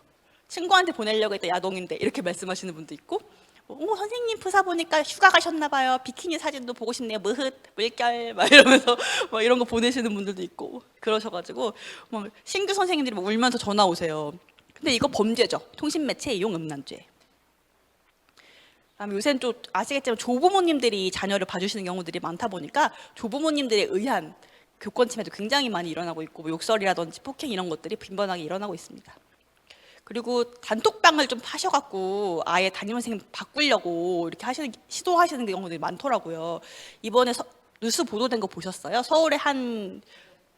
S2: 친구한테 보내려고 했다 야동인데 이렇게 말씀하시는 분도 있고, 선생님 프사 보니까 휴가 가셨나 봐요. 비키니 사진도 보고 싶네요. 무흐 물결 막 이러면서 막 이런 거 보내시는 분들도 있고 그러셔가지고 막 신규 선생님들이 막 울면서 전화 오세요. 근데 이거 범죄죠. 통신매체 이용 음란죄. 그다음에 요새는 좀 아시겠지만 조부모님들이 자녀를 봐주시는 경우들이 많다 보니까 조부모님들에 의한 교권 침해도 굉장히 많이 일어나고 있고, 뭐 욕설이라든지 폭행 이런 것들이 빈번하게 일어나고 있습니다. 그리고 단톡방을 좀 파셔갖고 아예 담임 선생님 바꾸려고 이렇게 시도하시는 경우들이 많더라고요. 이번에 뉴스 보도된 거 보셨어요? 서울의 한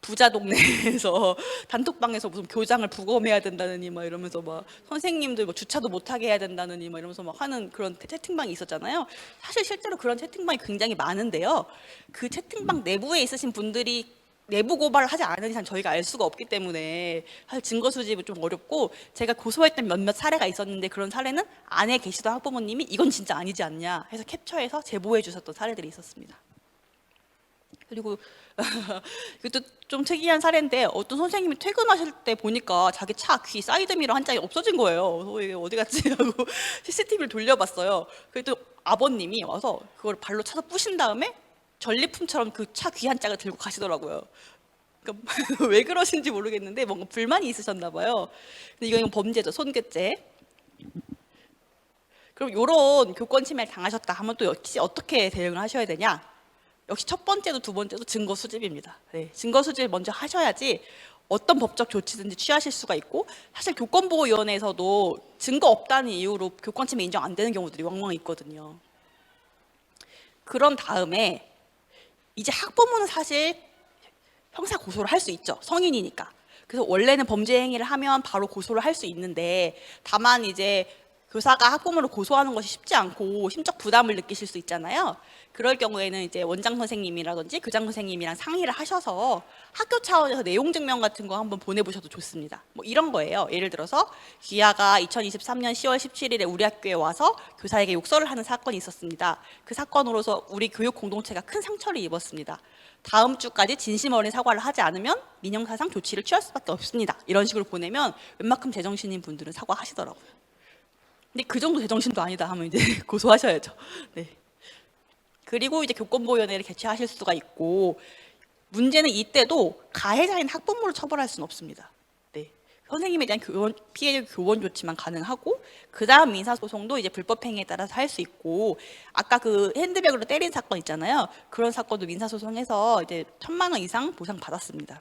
S2: 부자 동네에서 단톡방에서 무슨 교장을 부검해야 된다느니 막 이러면서 막 선생님들 뭐 주차도 못하게 해야 된다느니 막 이러면서 막 하는 그런 채팅방이 있었잖아요. 사실 실제로 그런 채팅방이 굉장히 많은데요. 그 채팅방 내부에 있으신 분들이 내부 고발을 하지 않은 이상 저희가 알 수가 없기 때문에 사실 증거 수집이 좀 어렵고, 제가 고소했던 몇몇 사례가 있었는데 그런 사례는 안에 계시던 학부모님이 이건 진짜 아니지 않냐 해서 캡처해서 제보해 주셨던 사례들이 있었습니다. 그리고 이것도 좀 특이한 사례인데, 어떤 선생님이 퇴근하실 때 보니까 자기 차 귀 사이드미러 한 짝이 없어진 거예요. 그래서 이게 어디 갔지 하고 CCTV를 돌려봤어요. 그랬더니 아버님이 와서 그걸 발로 차서 부신 다음에 전리품처럼 그 차 귀 한 짝을 들고 가시더라고요. 그러니까 왜 그러신지 모르겠는데 뭔가 불만이 있으셨나 봐요. 근데 이건 범죄죠. 손괴죄. 그럼 이런 교권 침해를 당하셨다 하면 또 역시 어떻게 대응을 하셔야 되냐? 역시 첫 번째도 두 번째도 증거 수집입니다. 네, 증거 수집을 먼저 하셔야지 어떤 법적 조치든지 취하실 수가 있고, 사실 교권보호위원회에서도 증거 없다는 이유로 교권 침해 인정 안 되는 경우들이 왕왕 있거든요. 그런 다음에 이제 학부모는 사실 형사 고소를 할 수 있죠. 성인이니까. 그래서 원래는 범죄 행위를 하면 바로 고소를 할 수 있는데, 다만 이제 교사가 학부모를 고소하는 것이 쉽지 않고 심적 부담을 느끼실 수 있잖아요. 그럴 경우에는 이제 원장 선생님이라든지 교장 선생님이랑 상의를 하셔서 학교 차원에서 내용 증명 같은 거 한번 보내보셔도 좋습니다. 뭐 이런 거예요. 예를 들어서 기아가 2023년 10월 17일에 우리 학교에 와서 교사에게 욕설을 하는 사건이 있었습니다. 그 사건으로서 우리 교육 공동체가 큰 상처를 입었습니다. 다음 주까지 진심 어린 사과를 하지 않으면 민형사상 조치를 취할 수밖에 없습니다. 이런 식으로 보내면 웬만큼 제정신인 분들은 사과하시더라고요. 근데 그 정도 제정신도 아니다 하면 이제 고소하셔야죠. 네. 그리고 이제 교권보호위원회를 개최하실 수가 있고, 문제는 이때도 가해자인 학부모를 처벌할 수는 없습니다. 네. 선생님에 대한 피해 교원 조치만 가능하고, 그 다음 민사소송도 이제 불법행위에 따라서 할 수 있고, 아까 그 핸드백으로 때린 사건 있잖아요. 그런 사건도 민사소송해서 이제 1,000만 원 이상 보상 받았습니다.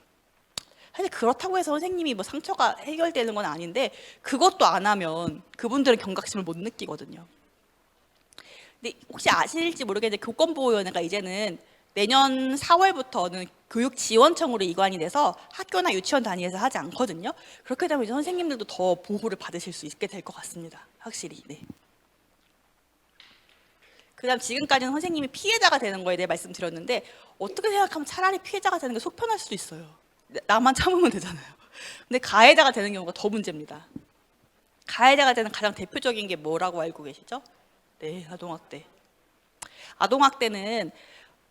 S2: 사실 그렇다고 해서 선생님이 뭐 상처가 해결되는 건 아닌데, 그것도 안 하면 그분들은 경각심을 못 느끼거든요. 근데 혹시 아실지 모르겠는데 교권보호위원회가 이제는 내년 4월부터는 교육지원청으로 이관이 돼서 학교나 유치원 단위에서 하지 않거든요. 그렇게 되면 이제 선생님들도 더 보호를 받으실 수 있게 될 것 같습니다. 확실히. 네. 그다음 지금까지는 선생님이 피해자가 되는 거에 대해 말씀드렸는데, 어떻게 생각하면 차라리 피해자가 되는 게 속 편할 수도 있어요. 나만 참으면 되잖아요. 근데 가해자가 되는 경우가 더 문제입니다. 가해자가 되는 가장 대표적인 게 뭐라고 알고 계시죠? 네, 아동학대. 아동학대는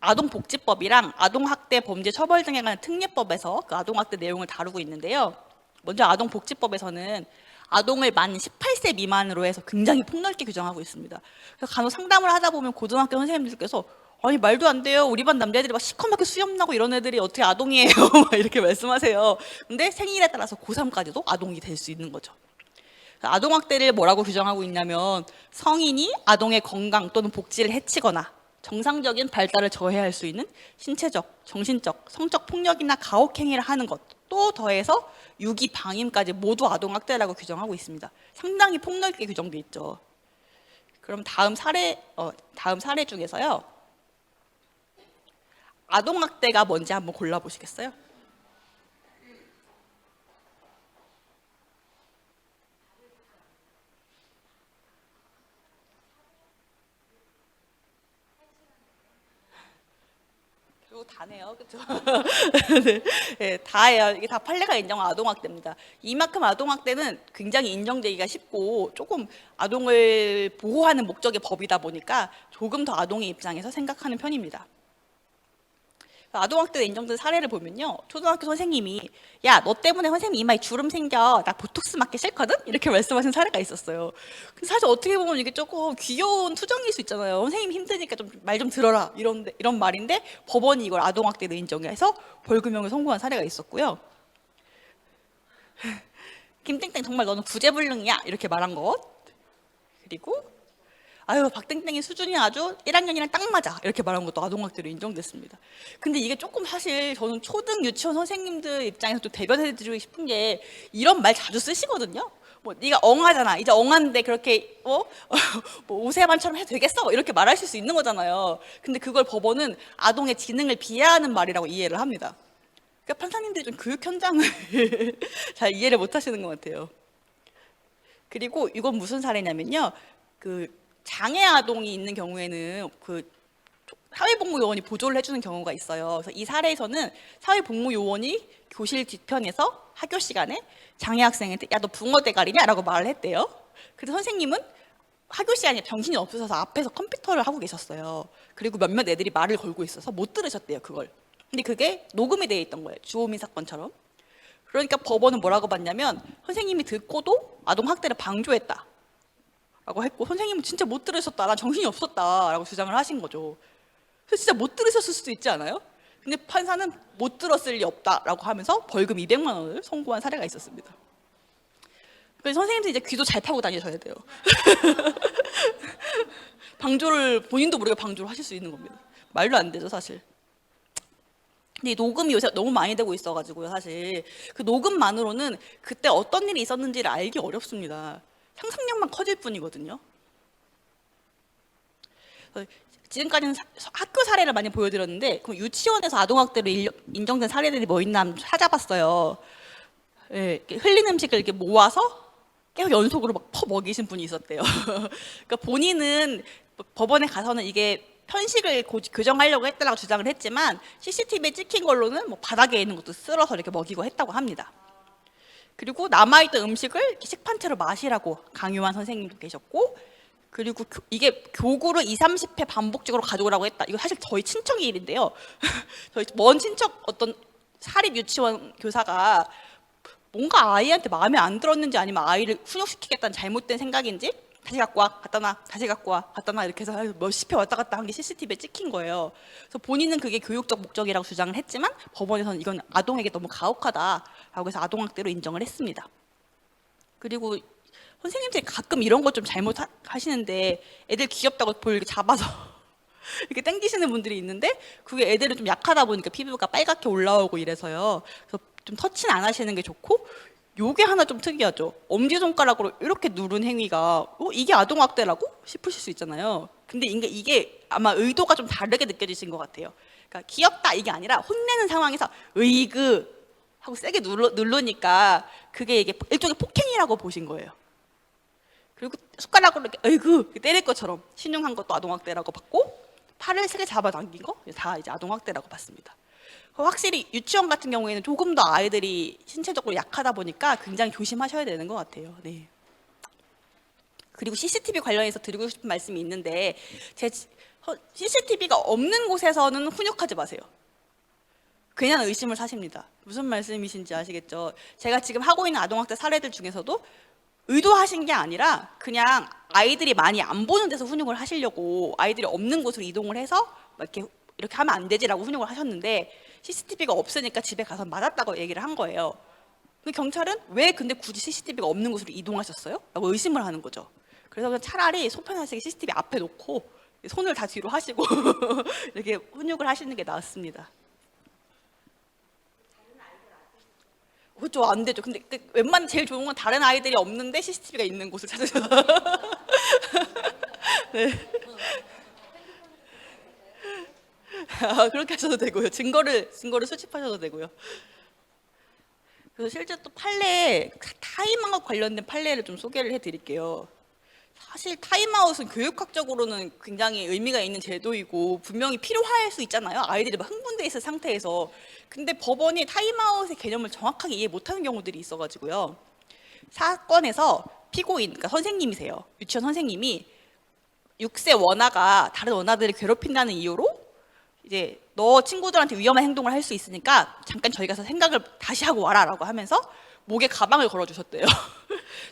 S2: 아동복지법이랑 아동학대 범죄 처벌 등에 관한 특례법에서 그 아동학대 내용을 다루고 있는데요. 먼저 아동복지법에서는 아동을 만 18세 미만으로 해서 굉장히 폭넓게 규정하고 있습니다. 그래서 간혹 상담을 하다 보면 고등학교 선생님들께서 아니 말도 안 돼요. 우리 반 남자애들이 막 시커멓게 수염 나고 이런 애들이 어떻게 아동이에요? 막 이렇게 말씀하세요. 근데 생일에 따라서 고3까지도 아동이 될 수 있는 거죠. 아동학대를 뭐라고 규정하고 있냐면, 성인이 아동의 건강 또는 복지를 해치거나 정상적인 발달을 저해할 수 있는 신체적, 정신적, 성적 폭력이나 가혹행위를 하는 것, 또 더해서 유기, 방임까지 모두 아동학대라고 규정하고 있습니다. 상당히 폭넓게 규정돼 있죠. 그럼 다음 사례 중에서요, 아동학대가 뭔지 한번 골라보시겠어요? 이거 다네요, 그렇죠? 네, 네, 다예요. 이게 다 판례가 인정한 아동학대입니다. 이만큼 아동학대는 굉장히 인정되기가 쉽고 조금 아동을 보호하는 목적의 법이다 보니까 조금 더 아동의 입장에서 생각하는 편입니다. 아동학대가 인정된 사례를 보면요, 초등학교 선생님이 야, 너 때문에 선생님 이마에 주름 생겨, 나 보톡스 맞기 싫거든? 이렇게 말씀하신 사례가 있었어요. 근데 사실 어떻게 보면 이게 조금 귀여운 투정일 수 있잖아요. 선생님 힘드니까 좀 말 좀 들어라 이런 말인데, 법원이 이걸 아동학대로 인정해서 벌금형을 선고한 사례가 있었고요. 김땡땡 정말 너는 구제불능이야 이렇게 말한 것, 그리고 아유 박땡땡이 수준이 아주 1학년이랑 딱 맞아 이렇게 말한 것도 아동학대로 인정됐습니다. 근데 이게 조금 사실 저는 초등 유치원 선생님들 입장에서 또 대변해드리고 싶은 게, 이런 말 자주 쓰시거든요. 뭐 네가 엉하잖아, 이제 엉한데 그렇게 뭐 오세반처럼 해도 되겠어 이렇게 말하실 수 있는 거잖아요. 근데 그걸 법원은 아동의 지능을 비하하는 말이라고 이해를 합니다. 그러니까 판사님들이 좀 교육 현장을 잘 이해를 못 하시는 것 같아요. 그리고 이건 무슨 사례냐면요, 그 장애 아동이 있는 경우에는 그 사회복무요원이 보조를 해주는 경우가 있어요. 그래서 이 사례에서는 사회복무요원이 교실 뒤편에서 학교 시간에 장애 학생한테 야, 너 붕어 대가리냐? 라고 말을 했대요. 그래서 선생님은 학교 시간에 정신이 없으셔서 앞에서 컴퓨터를 하고 계셨어요. 그리고 몇몇 애들이 말을 걸고 있어서 못 들으셨대요, 그걸. 근데 그게 녹음이 돼 있던 거예요, 주호민 사건처럼. 그러니까 법원은 뭐라고 봤냐면, 선생님이 듣고도 아동학대를 방조했다 라고 했고, 선생님은 진짜 못 들으셨다, 난 정신이 없었다 라고 주장을 하신 거죠. 그래서 진짜 못 들으셨을 수도 있지 않아요? 근데 판사는 못 들었을 리 없다라고 하면서 벌금 200만 원을 선고한 사례가 있었습니다. 그래서 선생님들 이제 귀도 잘 파고 다니셔야 돼요. 방조를 본인도 모르게 방조를 하실 수 있는 겁니다. 말도 안 되죠, 사실. 근데 이 녹음이 요새 너무 많이 되고 있어가지고요, 사실 그 녹음만으로는 그때 어떤 일이 있었는지를 알기 어렵습니다. 상상력만 커질 뿐이거든요. 지금까지는 학교 사례를 많이 보여드렸는데, 그럼 유치원에서 아동학대로 인정된 사례들이 뭐 있나 한번 찾아봤어요. 예, 이렇게 흘린 음식을 이렇게 모아서 계속 연속으로 막 퍼먹이신 분이 있었대요. 그러니까 본인은 법원에 가서는 이게 편식을 교정하려고 했다라고 주장을 했지만, CCTV에 찍힌 걸로는 뭐 바닥에 있는 것도 쓸어서 이렇게 먹이고 했다고 합니다. 그리고 남아있던 음식을 이렇게 식판채로 마시라고 강요한 선생님도 계셨고, 그리고 이게 교구를 20, 30회 반복적으로 가져오라고 했다. 이거 사실 저희 친척의 일인데요. 저희 먼 친척 어떤 사립 유치원 교사가 뭔가 아이한테 마음에 안 들었는지, 아니면 아이를 훈육시키겠다는 잘못된 생각인지 다시 갖고 와, 갖다 놔, 다시 갖고 와, 갖다 놔 이렇게 해서 몇십 회 왔다 갔다 한 게 CCTV에 찍힌 거예요. 그래서 본인은 그게 교육적 목적이라고 주장을 했지만 법원에서는 이건 아동에게 너무 가혹하다라고 해서 아동학대로 인정을 했습니다. 그리고 선생님들이 가끔 이런 거 좀 잘못하시는데 애들 귀엽다고 볼 이렇게 잡아서 이렇게 당기시는 분들이 있는데 그게 애들은 좀 약하다 보니까 피부가 빨갛게 올라오고 이래서요. 그래서 좀 터치는 안 하시는 게 좋고 요게 하나 좀 특이하죠. 엄지손가락으로 이렇게 누른 행위가 이게 아동학대라고 싶으실 수 있잖아요. 근데 이게 아마 의도가 좀 다르게 느껴지신 것 같아요. 그러니까 귀엽다 이게 아니라 혼내는 상황에서 으이그 하고 세게 누르니까 그게 이게 일종의 폭행이라고 보신 거예요. 그리고 숟가락으로 이렇게 으이그 때릴 것처럼 신용한 것도 아동학대라고 봤고 팔을 세게 잡아당긴 거 다 이제 아동학대라고 봤습니다. 확실히 유치원 같은 경우에는 조금 더 아이들이 신체적으로 약하다 보니까 굉장히 조심하셔야 되는 것 같아요. 네. 그리고 CCTV 관련해서 드리고 싶은 말씀이 있는데 CCTV가 없는 곳에서는 훈육하지 마세요. 괜한 의심을 사십니다. 무슨 말씀이신지 아시겠죠? 제가 지금 하고 있는 아동학대 사례들 중에서도 의도하신 게 아니라 그냥 아이들이 많이 안 보는 데서 훈육을 하시려고 아이들이 없는 곳으로 이동을 해서 이렇게 하면 안 되지라고 훈육을 하셨는데 CCTV가 없으니까 집에 가서 맞았다고 얘기를 한 거예요. 근데 경찰은 왜 근데 굳이 CCTV가 없는 곳으로 이동하셨어요? 라고 의심을 하는 거죠. 그래서 그냥 차라리 속편하시게 CCTV 앞에 놓고 손을 다 뒤로 하시고 이렇게 훈육을 하시는 게 낫습니다. 그렇죠. 안 되죠. 근데 웬만한 제일 좋은 건 다른 아이들이 없는데 CCTV가 있는 곳을 찾으셔서 네. 그렇게 하셔도 되고요. 증거를 수집하셔도 되고요. 그래서 실제 또 판례 타임아웃 관련된 판례를 좀 소개를 해드릴게요. 사실 타임아웃은 교육학적으로는 굉장히 의미가 있는 제도이고 분명히 필요할 수 있잖아요. 아이들이 막 흥분돼 있을 상태에서. 근데 법원이 타임아웃의 개념을 정확하게 이해 못하는 경우들이 있어가지고요. 사건에서 피고인, 그러니까 선생님이세요. 유치원 선생님이 6세 원아가 다른 원아들을 괴롭힌다는 이유로 이제 너 친구들한테 위험한 행동을 할 수 있으니까 잠깐 저희 가서 생각을 다시 하고 와라라고 하면서 목에 가방을 걸어주셨대요.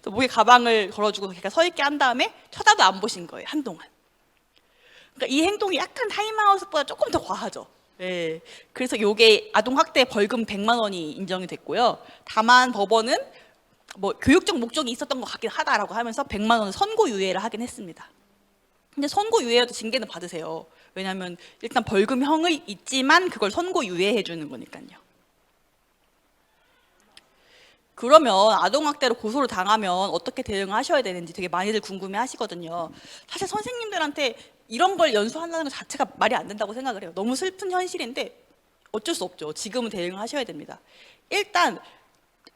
S2: 그래서 목에 가방을 걸어주고 걔가 서 있게 한 다음에 쳐다도 안 보신 거예요, 한동안. 그러니까 이 행동이 약간 타임아웃보다 조금 더 과하죠. 네. 그래서 이게 아동학대 벌금 100만 원이 인정이 됐고요. 다만 법원은 뭐 교육적 목적이 있었던 것 같긴 하다라고 하면서 100만 원을 선고유예를 하긴 했습니다. 근데 선고유예도 징계는 받으세요. 왜냐하면 일단 벌금형이 있지만 그걸 선고유예해 주는 거니까요. 그러면 아동학대로 고소를 당하면 어떻게 대응하셔야 되는지 되게 많이들 궁금해 하시거든요. 사실 선생님들한테 이런 걸 연수한다는 것 자체가 말이 안 된다고 생각을 해요. 너무 슬픈 현실인데 어쩔 수 없죠. 지금은 대응을 하셔야 됩니다. 일단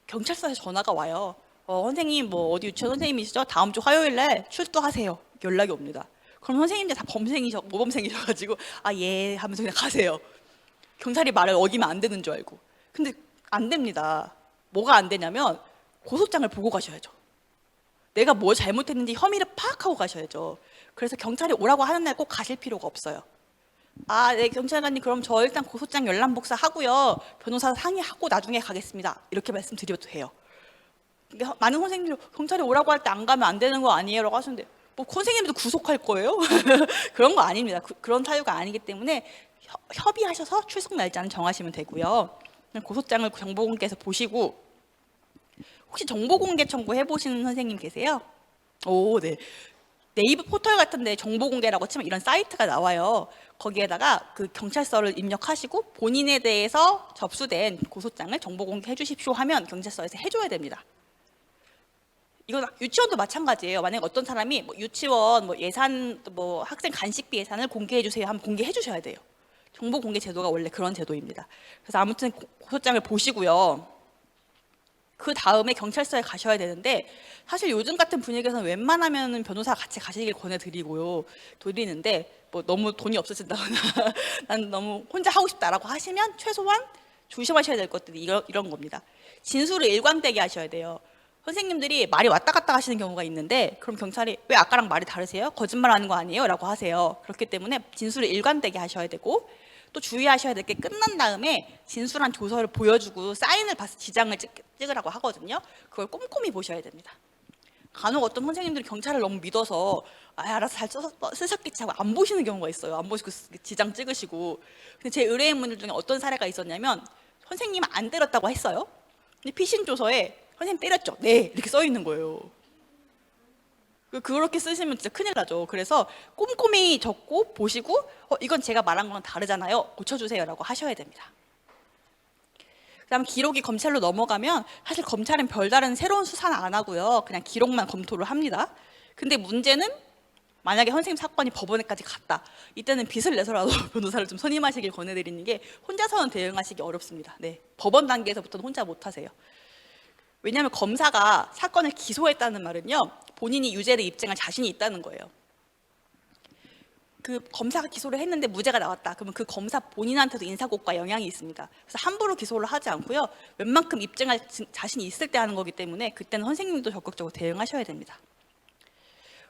S2: 경찰서에 전화가 와요. 선생님 뭐 어디 유치원 선생님이시죠? 다음 주 화요일에 출두하세요. 연락이 옵니다. 그럼 선생님들 다 모범생이셔가지고 예 하면서 그냥 가세요. 경찰이 말을 어기면 안 되는 줄 알고. 근데 안 됩니다. 뭐가 안 되냐면 고소장을 보고 가셔야죠. 내가 뭘 잘못했는지 혐의를 파악하고 가셔야죠. 그래서 경찰이 오라고 하는 날 꼭 가실 필요가 없어요. 네 경찰관님 그럼 저 일단 고소장 열람 복사하고요. 변호사 상의하고 나중에 가겠습니다. 이렇게 말씀드려도 해요. 많은 선생님들이 경찰이 오라고 할 때 안 가면 안 되는 거 아니에요? 라고 하시는데 뭐 선생님도 구속할 거예요? 그런 거 아닙니다. 그런 사유가 아니기 때문에 협의하셔서 출석 날짜는 정하시면 되고요. 고소장을 정보공개에서 보시고 혹시 정보공개 청구 해보시는 선생님 계세요? 네. 네이버 포털 같은데 정보공개라고 치면 이런 사이트가 나와요. 거기에다가 그 경찰서를 입력하시고 본인에 대해서 접수된 고소장을 정보공개해 주십시오 하면 경찰서에서 해줘야 됩니다. 이건 유치원도 마찬가지예요. 만약에 어떤 사람이 뭐 유치원 예산 학생 간식비 예산을 공개해 주세요 하면 공개해 주셔야 돼요. 정보 공개 제도가 원래 그런 제도입니다. 그래서 아무튼 고소장을 보시고요. 그 다음에 경찰서에 가셔야 되는데 사실 요즘 같은 분위기에서는 웬만하면 변호사 같이 가시길 권해드리고요. 드리는데 너무 돈이 없으신다거나 난 너무 혼자 하고 싶다라고 하시면 최소한 조심하셔야 될 것들이 이런 겁니다. 진술을 일관되게 하셔야 돼요. 선생님들이 말이 왔다 갔다 하시는 경우가 있는데 그럼 경찰이 왜 아까랑 말이 다르세요? 거짓말하는 거 아니에요? 라고 하세요. 그렇기 때문에 진술을 일관되게 하셔야 되고 또 주의하셔야 될 게 끝난 다음에 진술한 조서를 보여주고 사인을 봐서 지장을 찍으라고 하거든요. 그걸 꼼꼼히 보셔야 됩니다. 간혹 어떤 선생님들이 경찰을 너무 믿어서 알아서 잘 쓰셨겠지 하고 안 보시는 경우가 있어요. 안 보시고 지장 찍으시고. 근데 제 의뢰인분들 중에 어떤 사례가 있었냐면 선생님은 안 때렸다고 했어요. 근데 피신 조서에 선생님 때렸죠? 네, 이렇게 써 있는 거예요. 그렇게 쓰시면 진짜 큰일 나죠. 그래서 꼼꼼히 적고 보시고 이건 제가 말한 거랑 다르잖아요. 고쳐주세요라고 하셔야 됩니다. 그다음 기록이 검찰로 넘어가면 사실 검찰은 별다른 새로운 수사는 안 하고요. 그냥 기록만 검토를 합니다. 근데 문제는 만약에 선생님 사건이 법원에까지 갔다. 이때는 빚을 내서라도 변호사를 좀 선임하시길 권해드리는 게 혼자서는 대응하시기 어렵습니다. 네, 법원 단계에서부터는 혼자 못하세요. 왜냐하면 검사가 사건을 기소했다는 말은요, 본인이 유죄를 입증할 자신이 있다는 거예요. 그 검사가 기소를 했는데 무죄가 나왔다. 그러면 그 검사 본인한테도 인사고과 영향이 있습니다. 그래서 함부로 기소를 하지 않고요, 웬만큼 입증할 자신이 있을 때 하는 거기 때문에 그때는 선생님도 적극적으로 대응하셔야 됩니다.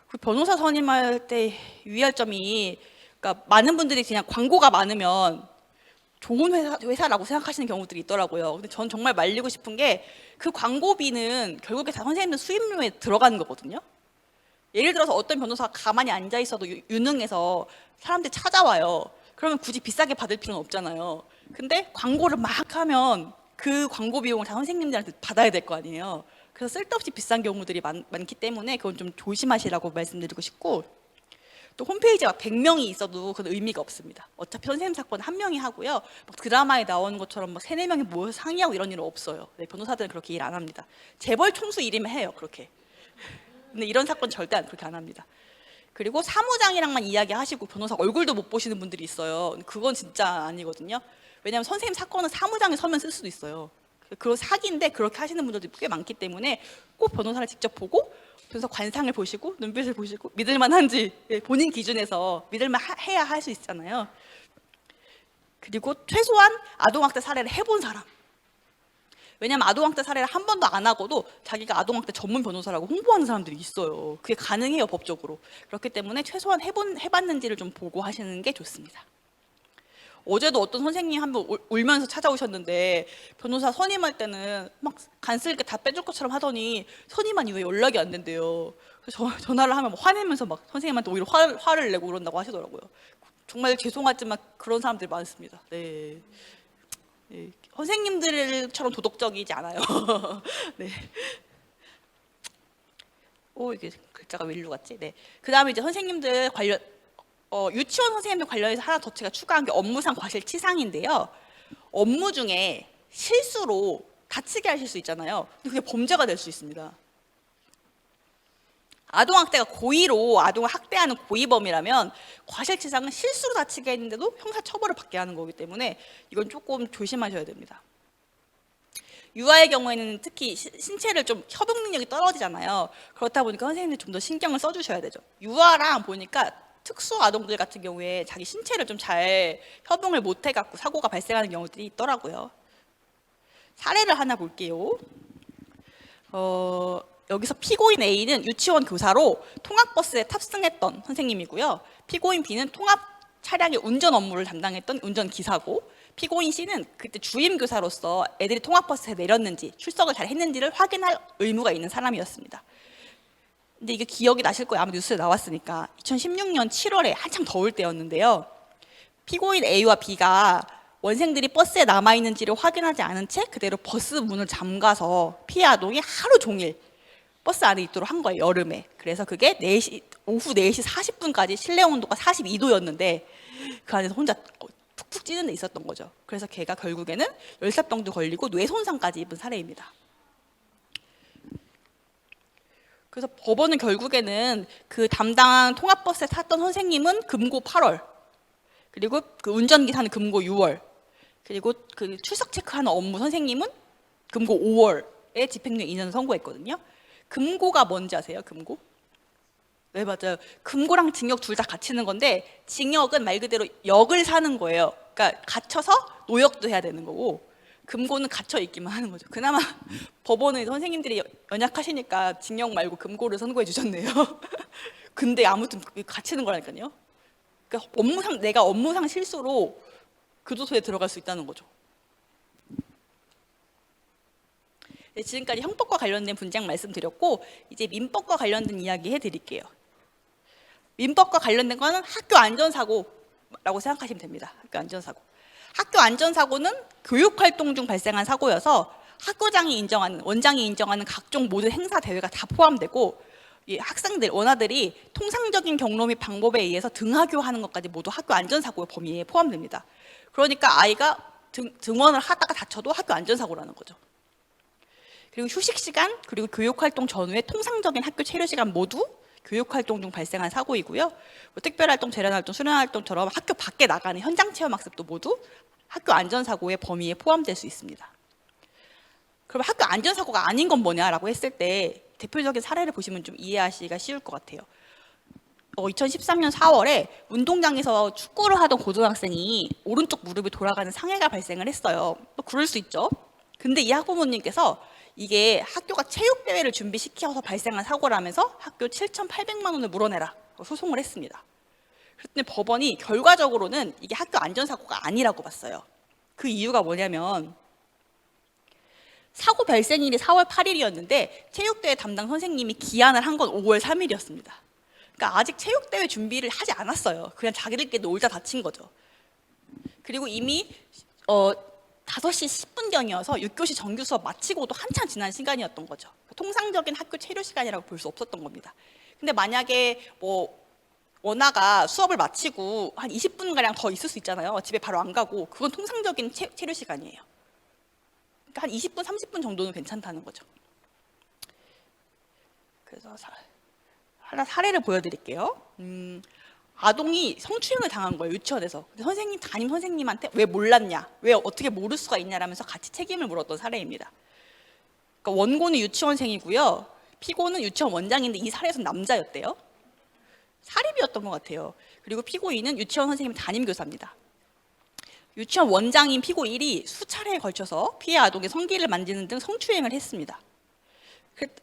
S2: 그 변호사 선임할 때 유의할 점이, 그러니까 많은 분들이 그냥 광고가 많으면 좋은 회사라고 생각하시는 경우들이 있더라고요. 근데 전 정말 말리고 싶은 게 그 광고비는 결국에 다 선생님들 수임료에 들어가는 거거든요. 예를 들어서 어떤 변호사가 가만히 앉아 있어도 유능해서 사람들이 찾아와요. 그러면 굳이 비싸게 받을 필요는 없잖아요. 근데 광고를 막 하면 그 광고 비용을 다 선생님들한테 받아야 될 거 아니에요. 그래서 쓸데없이 비싼 경우들이 많기 때문에 그건 좀 조심하시라고 말씀드리고 싶고, 또 홈페이지에 막 100명이 있어도 그건 의미가 없습니다. 어차피 선생님 사건 한 명이 하고요. 막 드라마에 나오는 것처럼 막 3-4명이 모여서 상의하고 이런 일은 없어요. 네, 변호사들은 그렇게 일 안 합니다. 재벌 총수 일이면 해요, 그렇게. 근데 이런 사건 절대 그렇게 안 합니다. 그리고 사무장이랑만 이야기하시고 변호사 얼굴도 못 보시는 분들이 있어요. 그건 진짜 아니거든요. 왜냐하면 선생님 사건은 사무장이 서면 쓸 수도 있어요. 그런 사기인데 그렇게 하시는 분들도 꽤 많기 때문에 꼭 변호사를 직접 보고 변호사 관상을 보시고 눈빛을 보시고 믿을만한지 본인 기준에서 해야 할 수 있잖아요. 그리고 최소한 아동학대 사례를 해본 사람. 왜냐하면 아동학대 사례를 한 번도 안 하고도 자기가 아동학대 전문 변호사라고 홍보하는 사람들이 있어요. 그게 가능해요, 법적으로. 그렇기 때문에 최소한 해봤는지를 좀 보고 하시는 게 좋습니다. 어제도 어떤 선생님 한 분 울면서 찾아오셨는데 변호사 선임할 때는 막 간쓸게 다 빼줄 것처럼 하더니 선임한 이후에 연락이 안 된대요. 그래서 전화를 하면 화내면서 막 선생님한테 오히려 화를 내고 그런다고 하시더라고요. 정말 죄송하지만 그런 사람들이 많습니다. 네. 네. 선생님들처럼 도덕적이지 않아요. 네. 이게 글자가 왜 일로 갔지? 네. 그 다음에 이제 선생님들 관련, 유치원 선생님들 관련해서 하나 더 제가 추가한 게 업무상 과실치상인데요. 업무 중에 실수로 다치게 하실 수 있잖아요. 근데 그게 범죄가 될 수 있습니다. 아동학대가 고의로 아동을 학대하는 고의범이라면 과실치상은 실수로 다치게 했는데도 형사처벌을 받게 하는 거기 때문에 이건 조금 조심하셔야 됩니다. 유아의 경우에는 특히 신체를 좀 협응 능력이 떨어지잖아요. 그렇다 보니까 선생님들이 좀 더 신경을 써주셔야 되죠. 유아랑 보니까 특수 아동들 같은 경우에 자기 신체를 좀 잘 협응을 못 해갖고 사고가 발생하는 경우들이 있더라고요. 사례를 하나 볼게요. 여기서 피고인 A는 유치원 교사로 통학버스에 탑승했던 선생님이고요. 피고인 B는 통합 차량의 운전 업무를 담당했던 운전기사고, 피고인 C는 그때 주임교사로서 애들이 통학버스에 내렸는지 출석을 잘 했는지를 확인할 의무가 있는 사람이었습니다. 근데 이게 기억이 나실 거예요. 아마 뉴스에 나왔으니까. 2016년 7월에 한창 더울 때였는데요. 피고인 A와 B가 원생들이 버스에 남아있는지를 확인하지 않은 채 그대로 버스 문을 잠가서 피해 아동이 하루 종일 버스 안에 있도록 한 거예요, 여름에. 그래서 그게 오후 4시 40분까지 실내 온도가 42도였는데 그 안에서 혼자 푹푹 찌는 데 있었던 거죠. 그래서 걔가 결국에는 열사병도 걸리고 뇌손상까지 입은 사례입니다. 그래서 법원은 결국에는 그 담당 통합버스에 탔던 선생님은 금고 8월, 그리고 그 운전기사는 금고 6월, 그리고 그 출석 체크하는 업무 선생님은 금고 5월에 집행유예 2년 선고했거든요. 금고가 뭔지 아세요? 금고? 네, 맞아요. 금고랑 징역 둘 다 갇히는 건데, 징역은 말 그대로 역을 사는 거예요. 그러니까 갇혀서 노역도 해야 되는 거고, 금고는 갇혀 있기만 하는 거죠. 그나마 법원은 선생님들이 연약하시니까 징역 말고 금고를 선고해 주셨네요. 근데 아무튼 갇히는 거라니까요. 그러니까 내가 업무상 실수로 교도소에 들어갈 수 있다는 거죠. 네, 지금까지 형법과 관련된 분쟁 말씀드렸고 이제 민법과 관련된 이야기 해드릴게요. 민법과 관련된 거는 학교 안전사고라고 생각하시면 됩니다. 학교 안전사고. 학교 안전사고는 교육활동 중 발생한 사고여서 학교장이 인정하는, 원장이 인정하는 각종 모든 행사, 대회가 다 포함되고 이 학생들, 원아들이 통상적인 경로 및 방법에 의해서 등하교하는 것까지 모두 학교 안전사고의 범위에 포함됩니다. 그러니까 아이가 등원을 하다가 다쳐도 학교 안전사고라는 거죠. 그리고 휴식시간, 그리고 교육활동 전후의 통상적인 학교 체류시간 모두 교육활동 중 발생한 사고이고요. 뭐 특별활동, 재련활동, 수련활동처럼 학교 밖에 나가는 현장체험학습도 모두 학교 안전사고의 범위에 포함될 수 있습니다. 그럼 학교 안전사고가 아닌 건 뭐냐라고 했을 때 대표적인 사례를 보시면 좀 이해하시기가 쉬울 것 같아요. 2013년 4월에 운동장에서 축구를 하던 고등학생이 오른쪽 무릎이 돌아가는 상해가 발생을 했어요. 또 그럴 수 있죠. 근데 이 학부모님께서 이게 학교가 체육대회를 준비시켜서 발생한 사고라면서 학교 7,800만 원을 물어내라 소송을 했습니다. 그랬더니 법원이 결과적으로는 이게 학교 안전사고가 아니라고 봤어요. 그 이유가 뭐냐면 사고 발생일이 4월 8일이었는데 체육대회 담당 선생님이 기한을 한 건 5월 3일이었습니다. 그러니까 아직 체육대회 준비를 하지 않았어요. 그냥 자기들끼리 놀다 다친 거죠. 그리고 이미 5시 10분경이어서 6교시 정규 수업 마치고도 한참 지난 시간이었던 거죠. 통상적인 학교 체류 시간이라고 볼 수 없었던 겁니다. 근데 만약에 원아가 수업을 마치고 한 20분가량 더 있을 수 있잖아요. 집에 바로 안 가고. 그건 통상적인 체류 시간이에요. 그러니까 한 20분, 30분 정도는 괜찮다는 거죠. 그래서 하나 사례를 보여드릴게요. 아동이 성추행을 당한 거예요, 유치원에서. 근데 담임 선생님한테 왜 몰랐냐, 왜 어떻게 모를 수가 있냐라면서 같이 책임을 물었던 사례입니다. 그러니까 원고는 유치원생이고요, 피고는 유치원 원장인데 이 사례에서는 남자였대요. 사립이었던 것 같아요. 그리고 피고인은 유치원 선생님 담임교사입니다. 유치원 원장인 피고 1이 수차례에 걸쳐서 피해 아동의 성기를 만지는 등 성추행을 했습니다.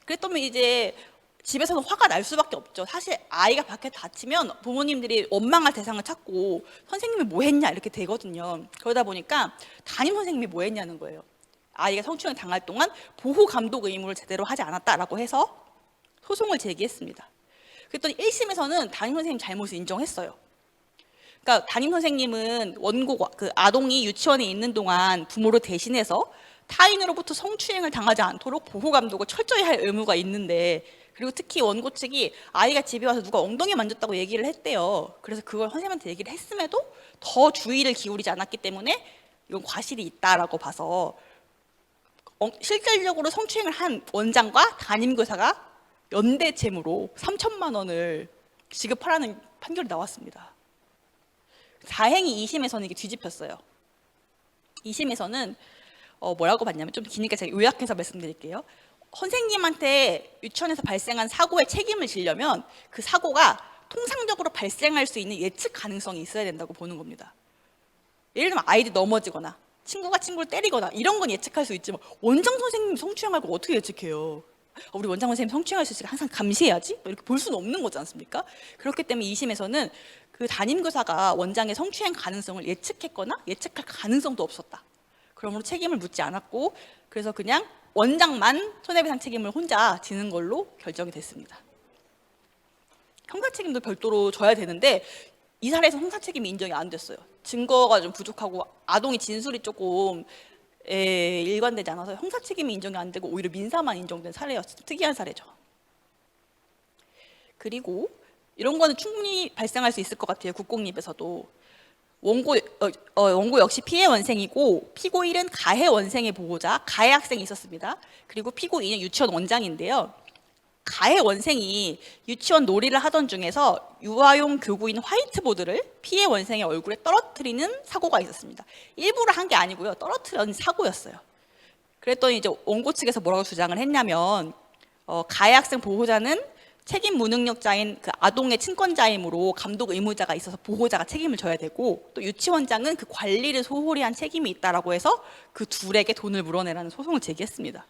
S2: 그랬더니 이제 집에서는 화가 날 수밖에 없죠. 사실 아이가 밖에 다치면 부모님들이 원망할 대상을 찾고 선생님이 뭐 했냐 이렇게 되거든요. 그러다 보니까 담임 선생님이 뭐 했냐는 거예요. 아이가 성추행 당할 동안 보호 감독 의무를 제대로 하지 않았다라고 해서 소송을 제기했습니다. 그랬더니 1심에서는 담임 선생님 잘못을 인정했어요. 그러니까 담임 선생님은 그 아동이 유치원에 있는 동안 부모를 대신해서 타인으로부터 성추행을 당하지 않도록 보호 감독을 철저히 할 의무가 있는데, 그리고 특히 원고 측이 아이가 집에 와서 누가 엉덩이 만졌다고 얘기를 했대요. 그래서 그걸 선생님한테 얘기를 했음에도 더 주의를 기울이지 않았기 때문에 이건 과실이 있다라고 봐서 실질적으로 성추행을 한 원장과 담임교사가 연대 채무로 3천만 원을 지급하라는 판결이 나왔습니다. 다행히 2심에서는 이게 뒤집혔어요. 2심에서는 뭐라고 봤냐면, 좀 기니까 제가 요약해서 말씀드릴게요. 선생님한테 유치원에서 발생한 사고에 책임을 지려면 그 사고가 통상적으로 발생할 수 있는 예측 가능성이 있어야 된다고 보는 겁니다. 예를 들면 아이들이 넘어지거나 친구가 친구를 때리거나 이런 건 예측할 수 있지만 원장 선생님이 성추행할 거 어떻게 예측해요? 우리 원장 선생님 성추행할 수 있으니까 항상 감시해야지? 이렇게 볼 수는 없는 거지 않습니까? 그렇기 때문에 2심에서는 그 담임교사가 원장의 성추행 가능성을 예측했거나 예측할 가능성도 없었다. 그러므로 책임을 묻지 않았고, 그래서 그냥 원장만 손해배상 책임을 혼자 지는 걸로 결정이 됐습니다. 형사 책임도 별도로 져야 되는데 이 사례에서 형사 책임이 인정이 안 됐어요. 증거가 좀 부족하고 아동의 진술이 조금 일관되지 않아서 형사 책임이 인정이 안 되고 오히려 민사만 인정된 사례였어요. 특이한 사례죠. 그리고 이런 거는 충분히 발생할 수 있을 것 같아요. 국공립에서도. 원고 역시 피해 원생이고 피고 1은 가해 원생의 보호자, 가해 학생이 있었습니다. 그리고 피고 2는 유치원 원장인데요. 가해 원생이 유치원 놀이를 하던 중에서 유아용 교구인 화이트보드를 피해 원생의 얼굴에 떨어뜨리는 사고가 있었습니다. 일부러 한 게 아니고요. 떨어뜨린 사고였어요. 그랬더니 이제 원고 측에서 뭐라고 주장을 했냐면, 가해 학생 보호자는 책임 무능력자인 그 아동의 친권자이므로 감독 의무자가 있어서 보호자가 책임을 져야 되고, 또 유치원장은 그 관리를 소홀히 한 책임이 있다라고 해서 그 둘에게 돈을 물어내라는 소송을 제기했습니다.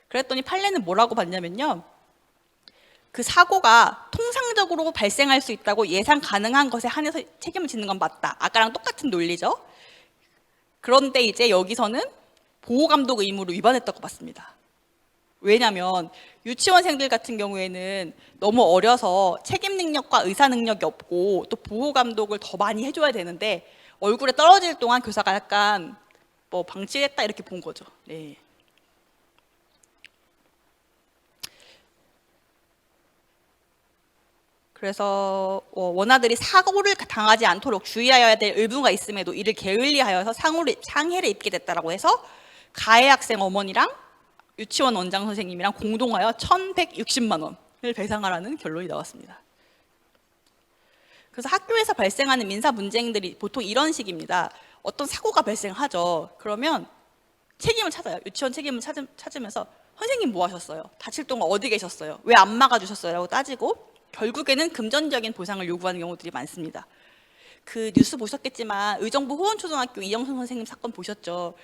S2: 그랬더니 판례는 뭐라고 봤냐면요, 그 사고가 통상적으로 발생할 수 있다고 예상 가능한 것에 한해서 책임을 짓는 건 맞다. 아까랑 똑같은 논리죠. 그런데 이제 여기서는 보호감독 의무를 위반했다고 봤습니다. 왜냐하면 유치원생들 같은 경우에는 너무 어려서 책임 능력과 의사 능력이 없고 또 보호 감독을 더 많이 해줘야 되는데 얼굴에 떨어질 동안 교사가 약간 뭐 방치했다 이렇게 본 거죠. 네. 그래서 원아들이 사고를 당하지 않도록 주의하여야 될 의무가 있음에도 이를 게을리하여서 상해를 입게 됐다라고 해서 가해 학생 어머니랑 유치원 원장 선생님이랑 공동하여 1,160만 원을 배상하라는 결론이 나왔습니다. 그래서 학교에서 발생하는 민사 문제들이 보통 이런 식입니다. 어떤 사고가 발생하죠. 그러면 책임을 찾아요. 유치원 책임을 찾으면서 선생님 뭐 하셨어요? 다칠 동안 어디 계셨어요? 왜 안 막아주셨어요? 라고 따지고 결국에는 금전적인 보상을 요구하는 경우들이 많습니다. 그 뉴스 보셨겠지만 의정부 호원초등학교 이영선 선생님 사건 보셨죠?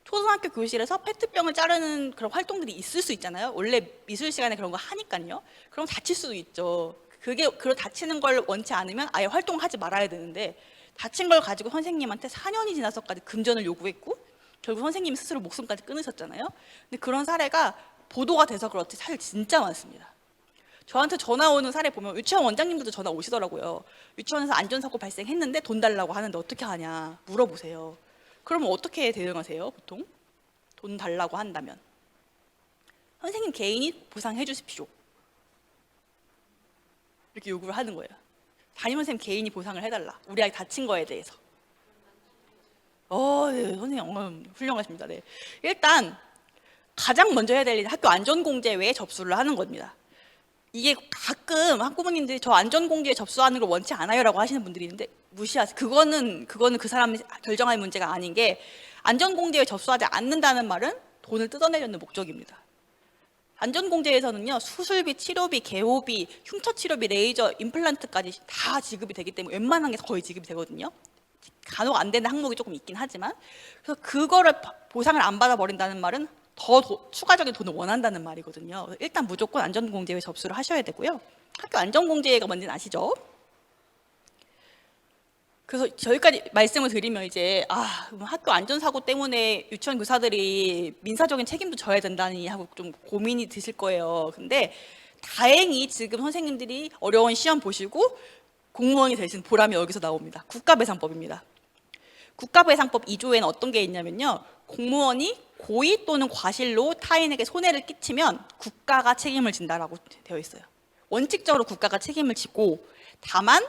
S2: 초등학교 교실에서 페트병을 자르는 그런 활동들이 있을 수 있잖아요. 원래 미술 시간에 그런 거 하니까요. 그럼 다칠 수도 있죠. 그런 다치는 걸 원치 않으면 아예 활동을 하지 말아야 되는데 다친 걸 가지고 선생님한테 4년이 지나서까지 금전을 요구했고 결국 선생님이 스스로 목숨까지 끊으셨잖아요. 근데 그런 사례가 보도가 돼서 그렇지 사실 진짜 많습니다. 저한테 전화 오는 사례 보면 유치원 원장님들도 전화 오시더라고요. 유치원에서 안전사고 발생했는데 돈 달라고 하는데 어떻게 하냐 물어보세요. 그러면 어떻게 대응하세요, 보통? 돈 달라고 한다면. 선생님 개인이 보상해 주십시오. 이렇게 요구를 하는 거예요. 담임 선생님 개인이 보상을 해달라. 우리 아이 다친 거에 대해서. 네, 선생님 훌륭하십니다. 네. 일단 가장 먼저 해야 될 일은 학교 안전공제회에 접수를 하는 겁니다. 이게 가끔 학부모님들이 저 안전공제에 접수하는 걸 원치 않아요라고 하시는 분들이 있는데 무시하세요. 그거는 그 사람이 결정할 문제가 아닌 게 안전공제에 접수하지 않는다는 말은 돈을 뜯어내려는 목적입니다. 안전공제에서는요 수술비, 치료비, 개호비, 흉터 치료비, 레이저, 임플란트까지 다 지급이 되기 때문에 웬만한 게 거의 지급이 되거든요. 간혹 안 되는 항목이 조금 있긴 하지만 그래서 그거를 보상을 안 받아버린다는 말은 더 추가적인 돈을 원한다는 말이거든요. 일단 무조건 안전공제에 접수를 하셔야 되고요. 학교 안전공제가 뭔지는 아시죠? 그래서 저기까지 말씀을 드리면 이제 그럼 학교 안전사고 때문에 유치원 교사들이 민사적인 책임도 져야 된다니 하고 좀 고민이 드실 거예요. 근데 다행히 지금 선생님들이 어려운 시험 보시고 공무원이 되신 보람이 여기서 나옵니다. 국가배상법입니다. 국가배상법 2조에는 어떤 게 있냐면요. 공무원이 고의 또는 과실로 타인에게 손해를 끼치면 국가가 책임을 진다라고 되어 있어요. 원칙적으로 국가가 책임을 지고 다만